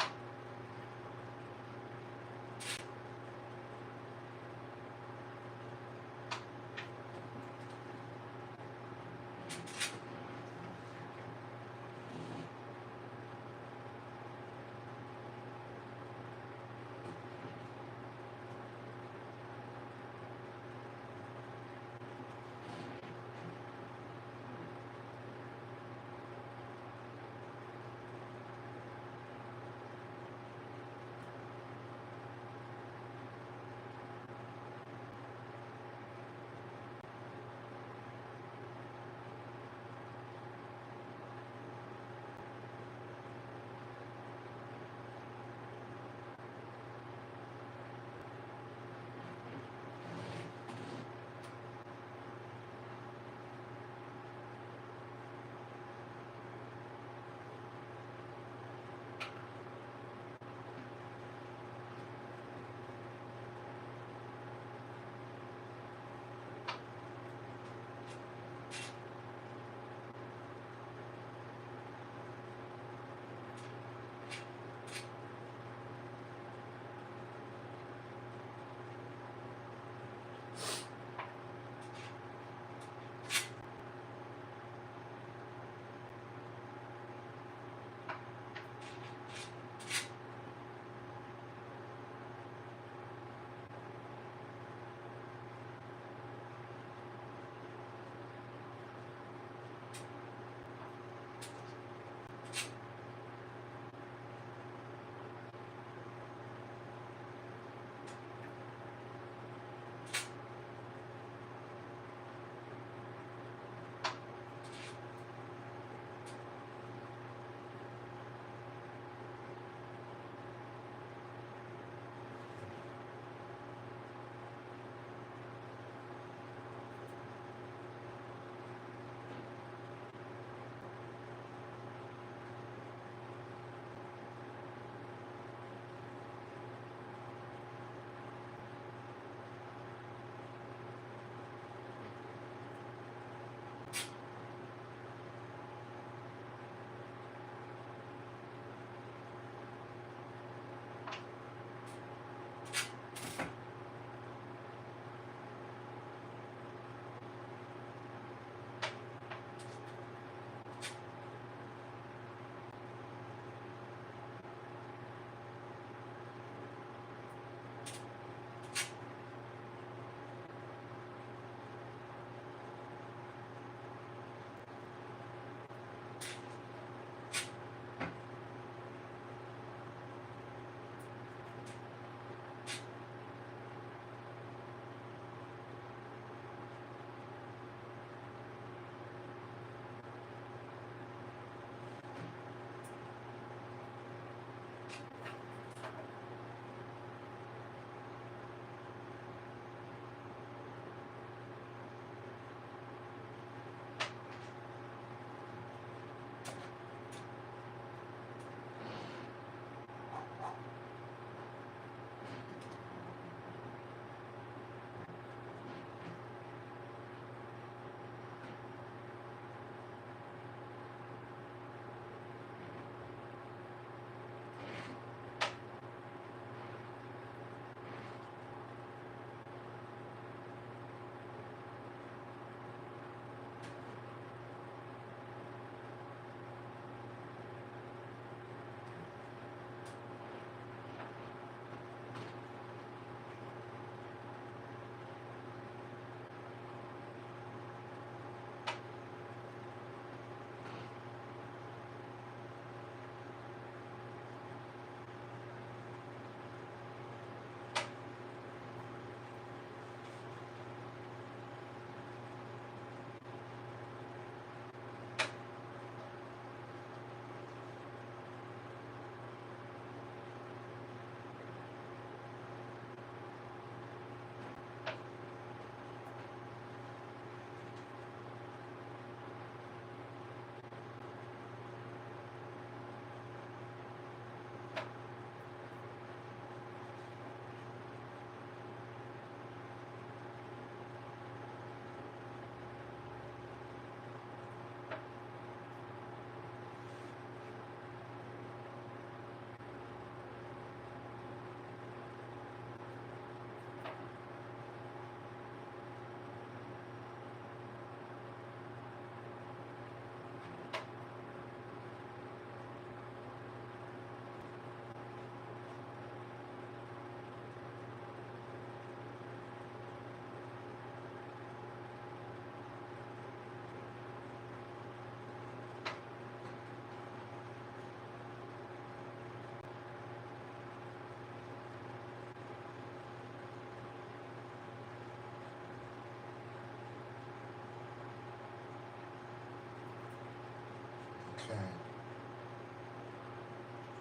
Okay.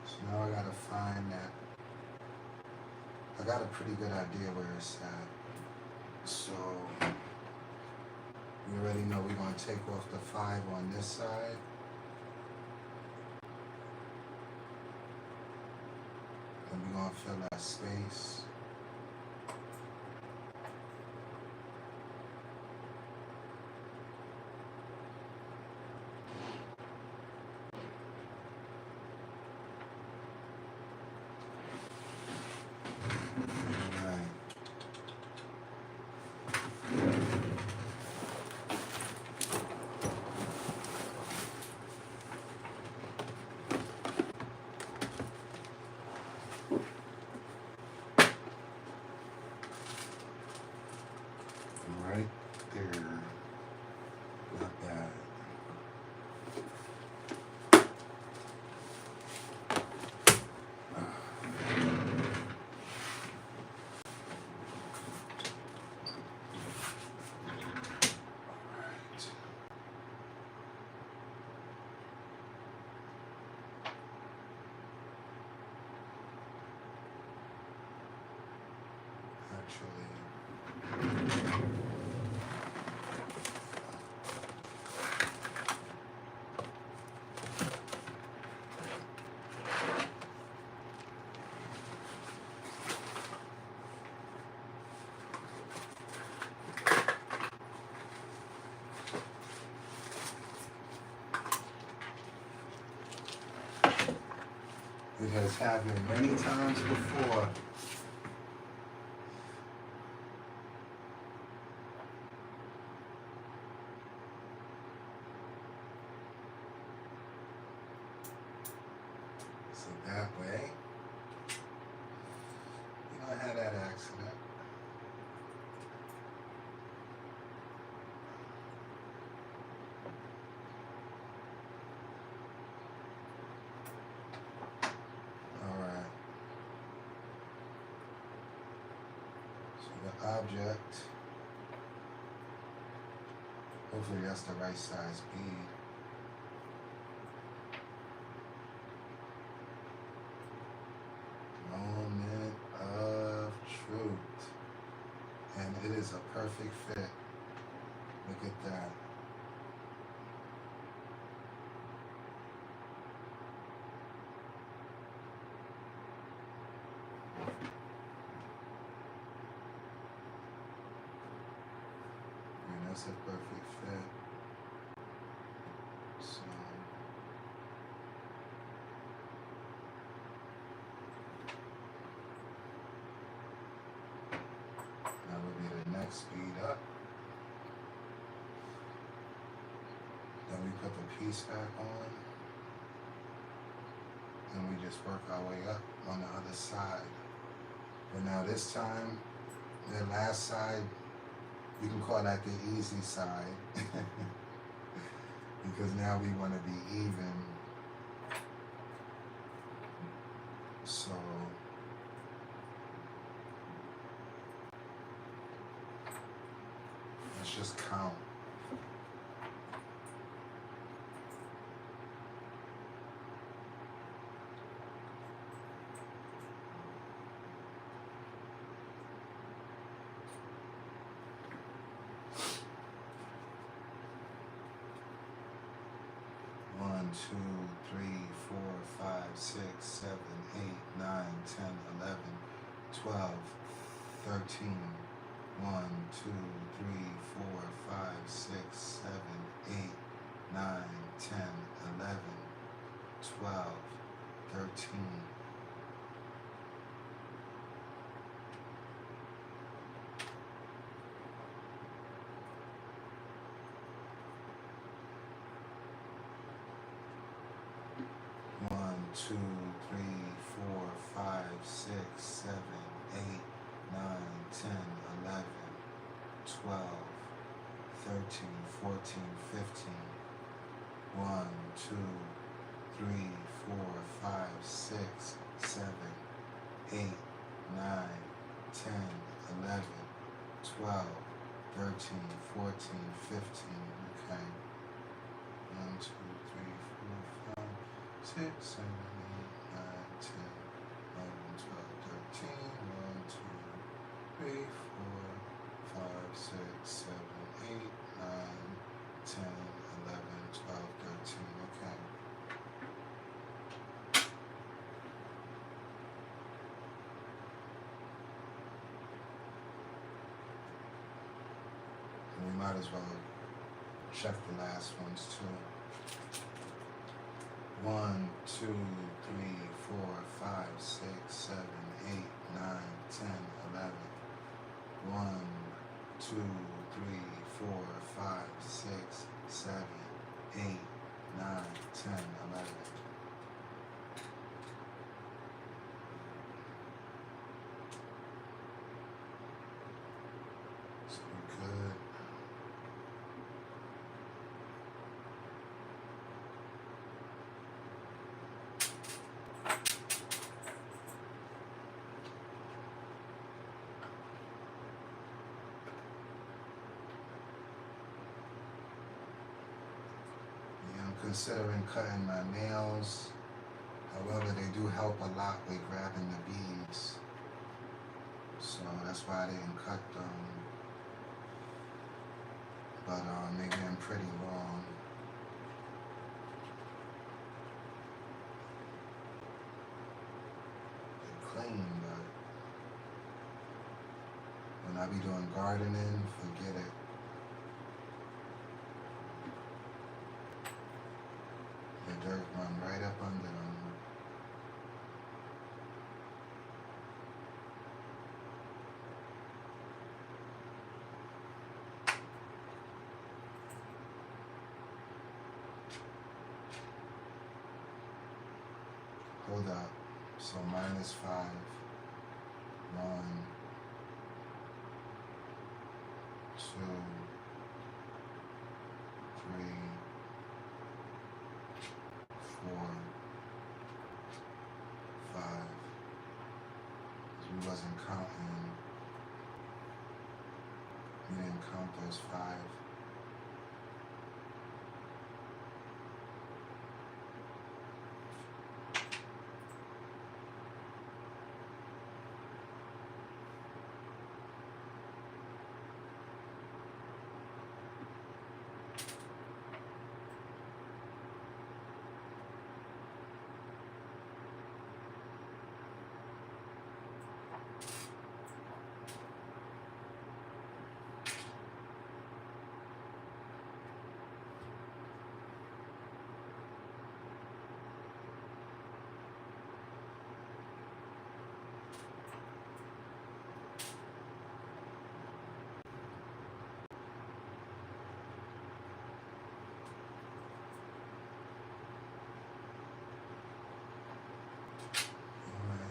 So now I gotta find that. I got a pretty good idea where it's at. So we already know we're gonna take off the 5 on this side. And we're gonna fill that space. Alright. Right there. Not bad. Actually, it has happened many times before. So that way, you know, I had that accident. Alright. So the object, hopefully that's the right size bead. Moment of truth. And it is a perfect fit. Look at that. And that's a perfect fit. So that would be the next speed up. Then we put the piece back on. And we just work our way up on the other side. But now this time, the last side, you can call that the easy side. Because now we want to be even. So let's just count. One, 2, 3, 4, 5, 6, 7, 8, 9, 10, 11, 12, 13. 1, 2, 3, 4, 5, 6, 7, 8, 9, 10, 11, 12, 13. One, 2, 3, 4, 5, 6, 7, 8, 9, 10, 11, 12, 13, 14, 15. 1, 2, 3, 4, 5, 6, 7, 8, 9, 10, 11, 12, 13, 14, 15. Okay. 1, 2, 3, 4, 6, 7, 8, 9, 10, 11, 12, 13. 1, 2, 3, 4, 5, 6, 7, 8, 9, 10, 11, 12, 13. Okay. And we might as well check the last ones too. 1, 2, 3, 4, 5, 6, 7, 8, 9, 10, 11. 1, 2, 3, 4, 5, 6, 7, 8, 9, 10, 11. So we're good. Yeah, I'm considering cutting my nails. However, they do help a lot with grabbing the beads. So that's why I didn't cut them. But maybe I'm pretty wrong. They're clean, but when I be doing gardening, forget it. The dirt run right up under them. Hold up. So -5. 1, 2, 3, 4, 5. We wasn't counting. We didn't count those 5.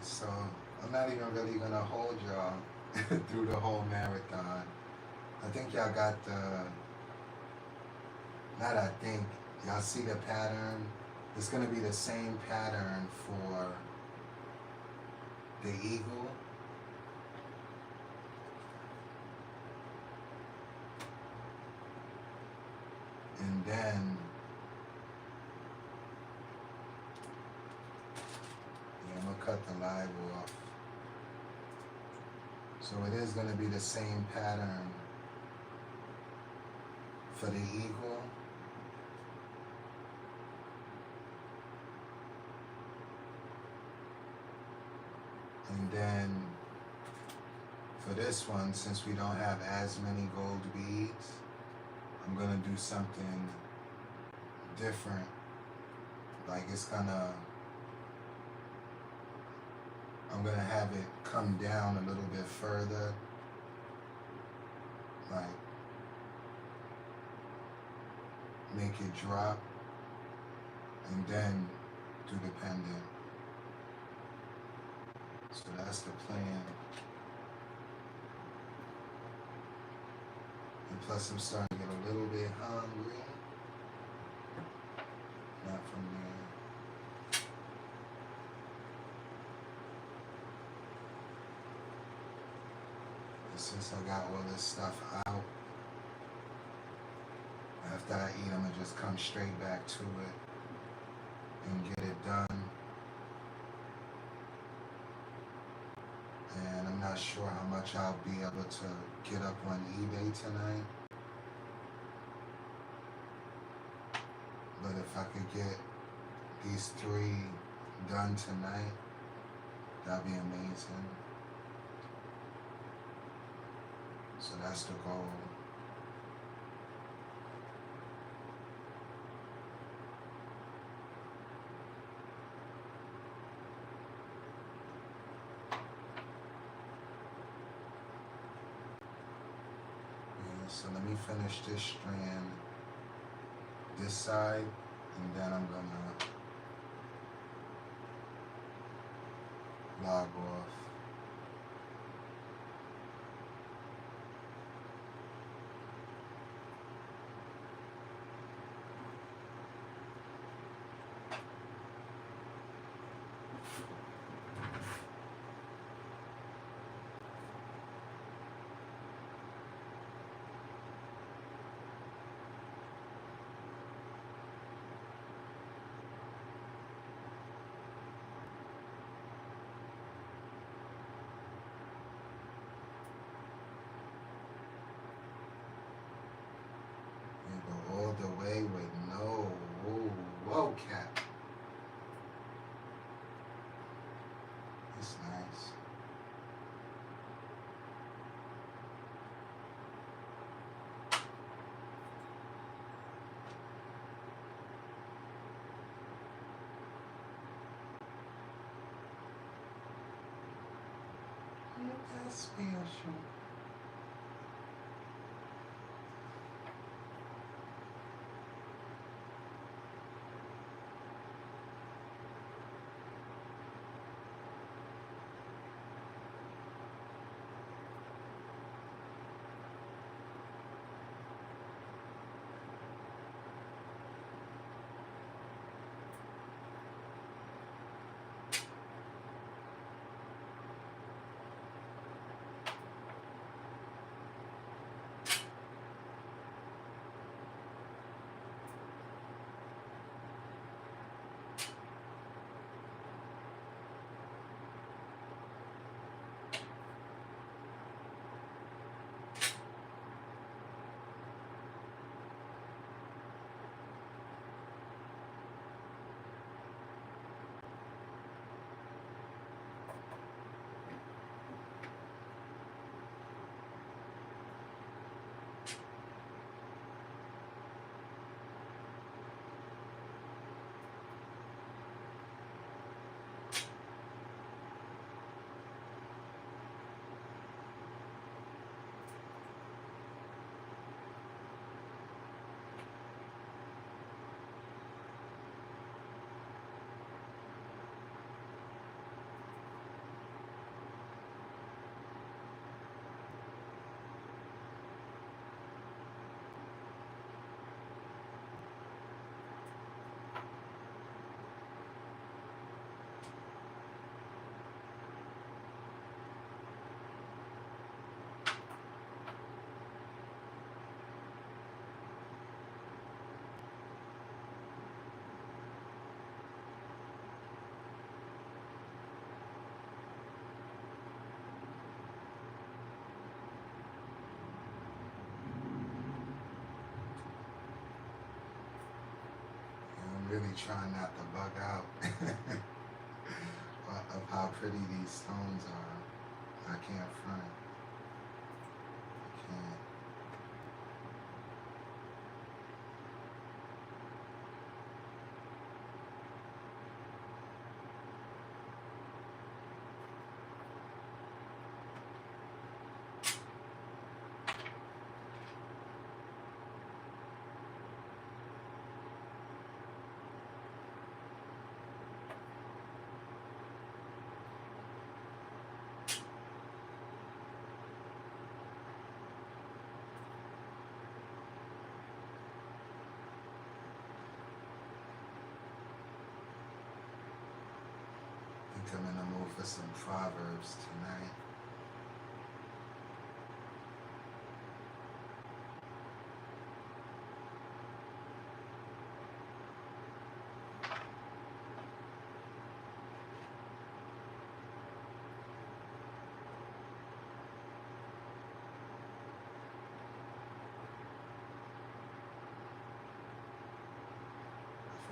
So I'm not even really gonna hold y'all through the whole marathon. I think y'all got not I think, y'all see the pattern. It's gonna be the same pattern for the eagle. And then I'm gonna cut the live off. So it is gonna be the same pattern for the eagle. And then for this one, since we don't have as many gold beads, I'm gonna do something different. Like I'm gonna have it come down a little bit further. Like, make it drop and then do the pendant. So that's the plan. And plus I'm starting to get a little bit hungry. Not from there. And since I got all this stuff out, after I eat, I'm gonna just come straight back to it and get it done. sure how much I'll be able to get up on eBay tonight, but if I could get these 3 done tonight, that'd be amazing. So that's the goal. Yeah, so let me finish this strand, this side, and then I'm gonna log off. And go all the way with no whoa cap. It's nice. That's special. I'm really trying not to bug out of how pretty these stones are. I can't front. I can't. I think I'm in the mood for some Proverbs tonight.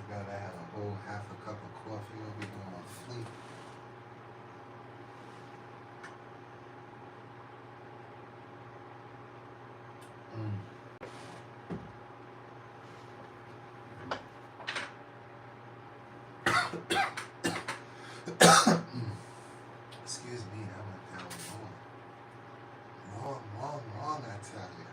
Gotta have a whole half a cup of coffee over here on fleek. Excuse me, I went down long, I tell you.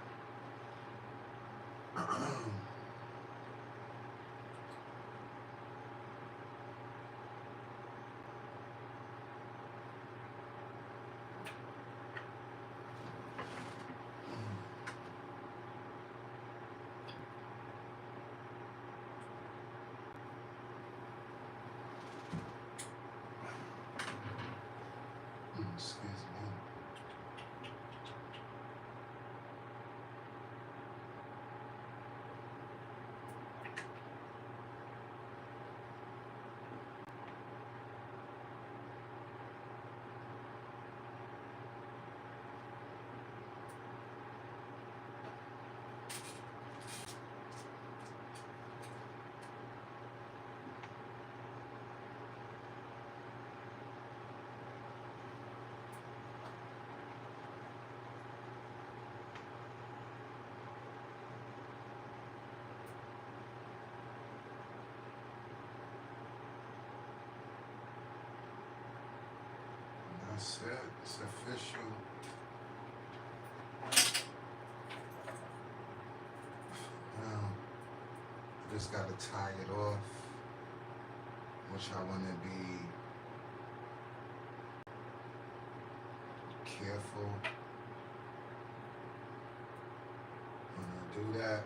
Excuse me. That's it. It's official. Now, I just gotta tie it off, which I want to be careful when I do that.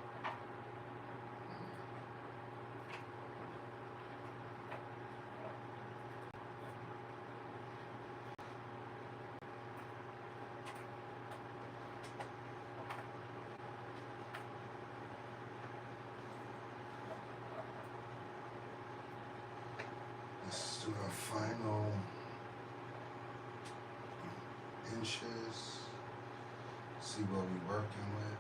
Let's do our final inches. See what we're working with.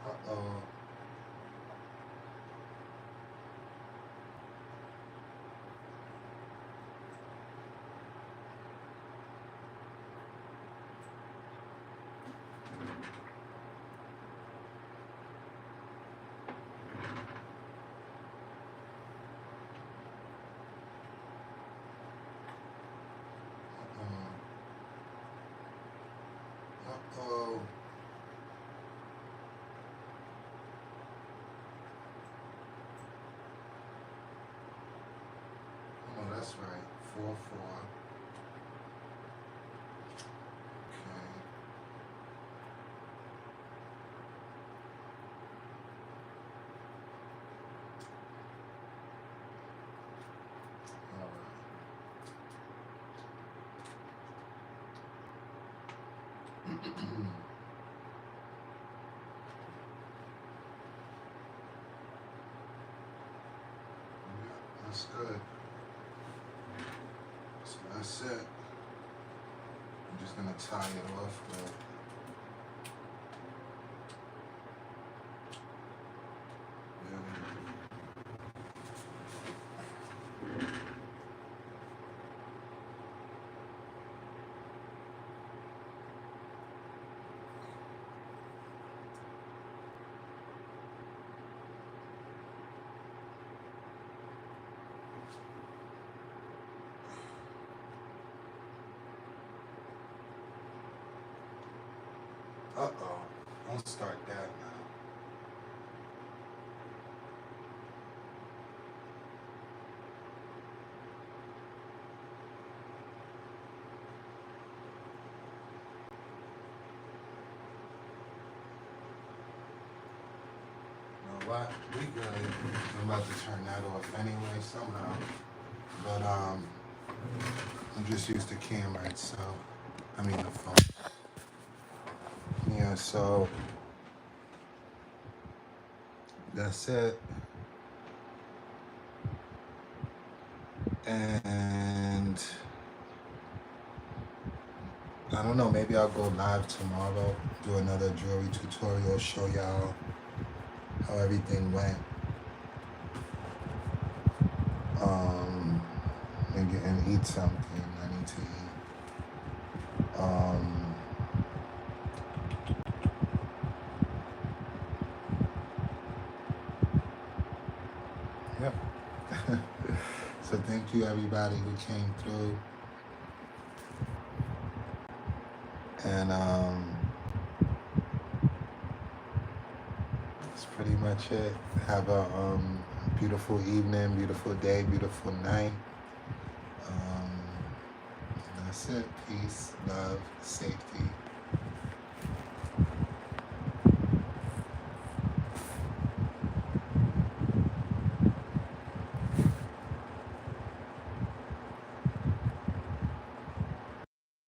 Uh-oh. Uh-oh. Oh, that's right. 4-4. Okay. All right. That's good. So that's it. I'm just gonna tie it off with uh-oh. Don't start that now. You know what? We good. I'm about to turn that off anyway somehow. But I'm just used to camera itself. I mean the phone. Yeah, so that's it. And I don't know, maybe I'll go live tomorrow, do another jewelry tutorial, show y'all how everything went. And eat something. I need to eat. Yep. So thank you everybody who came through. And that's pretty much it. Have a beautiful evening, beautiful day, beautiful night. That's it. Peace, love, safety.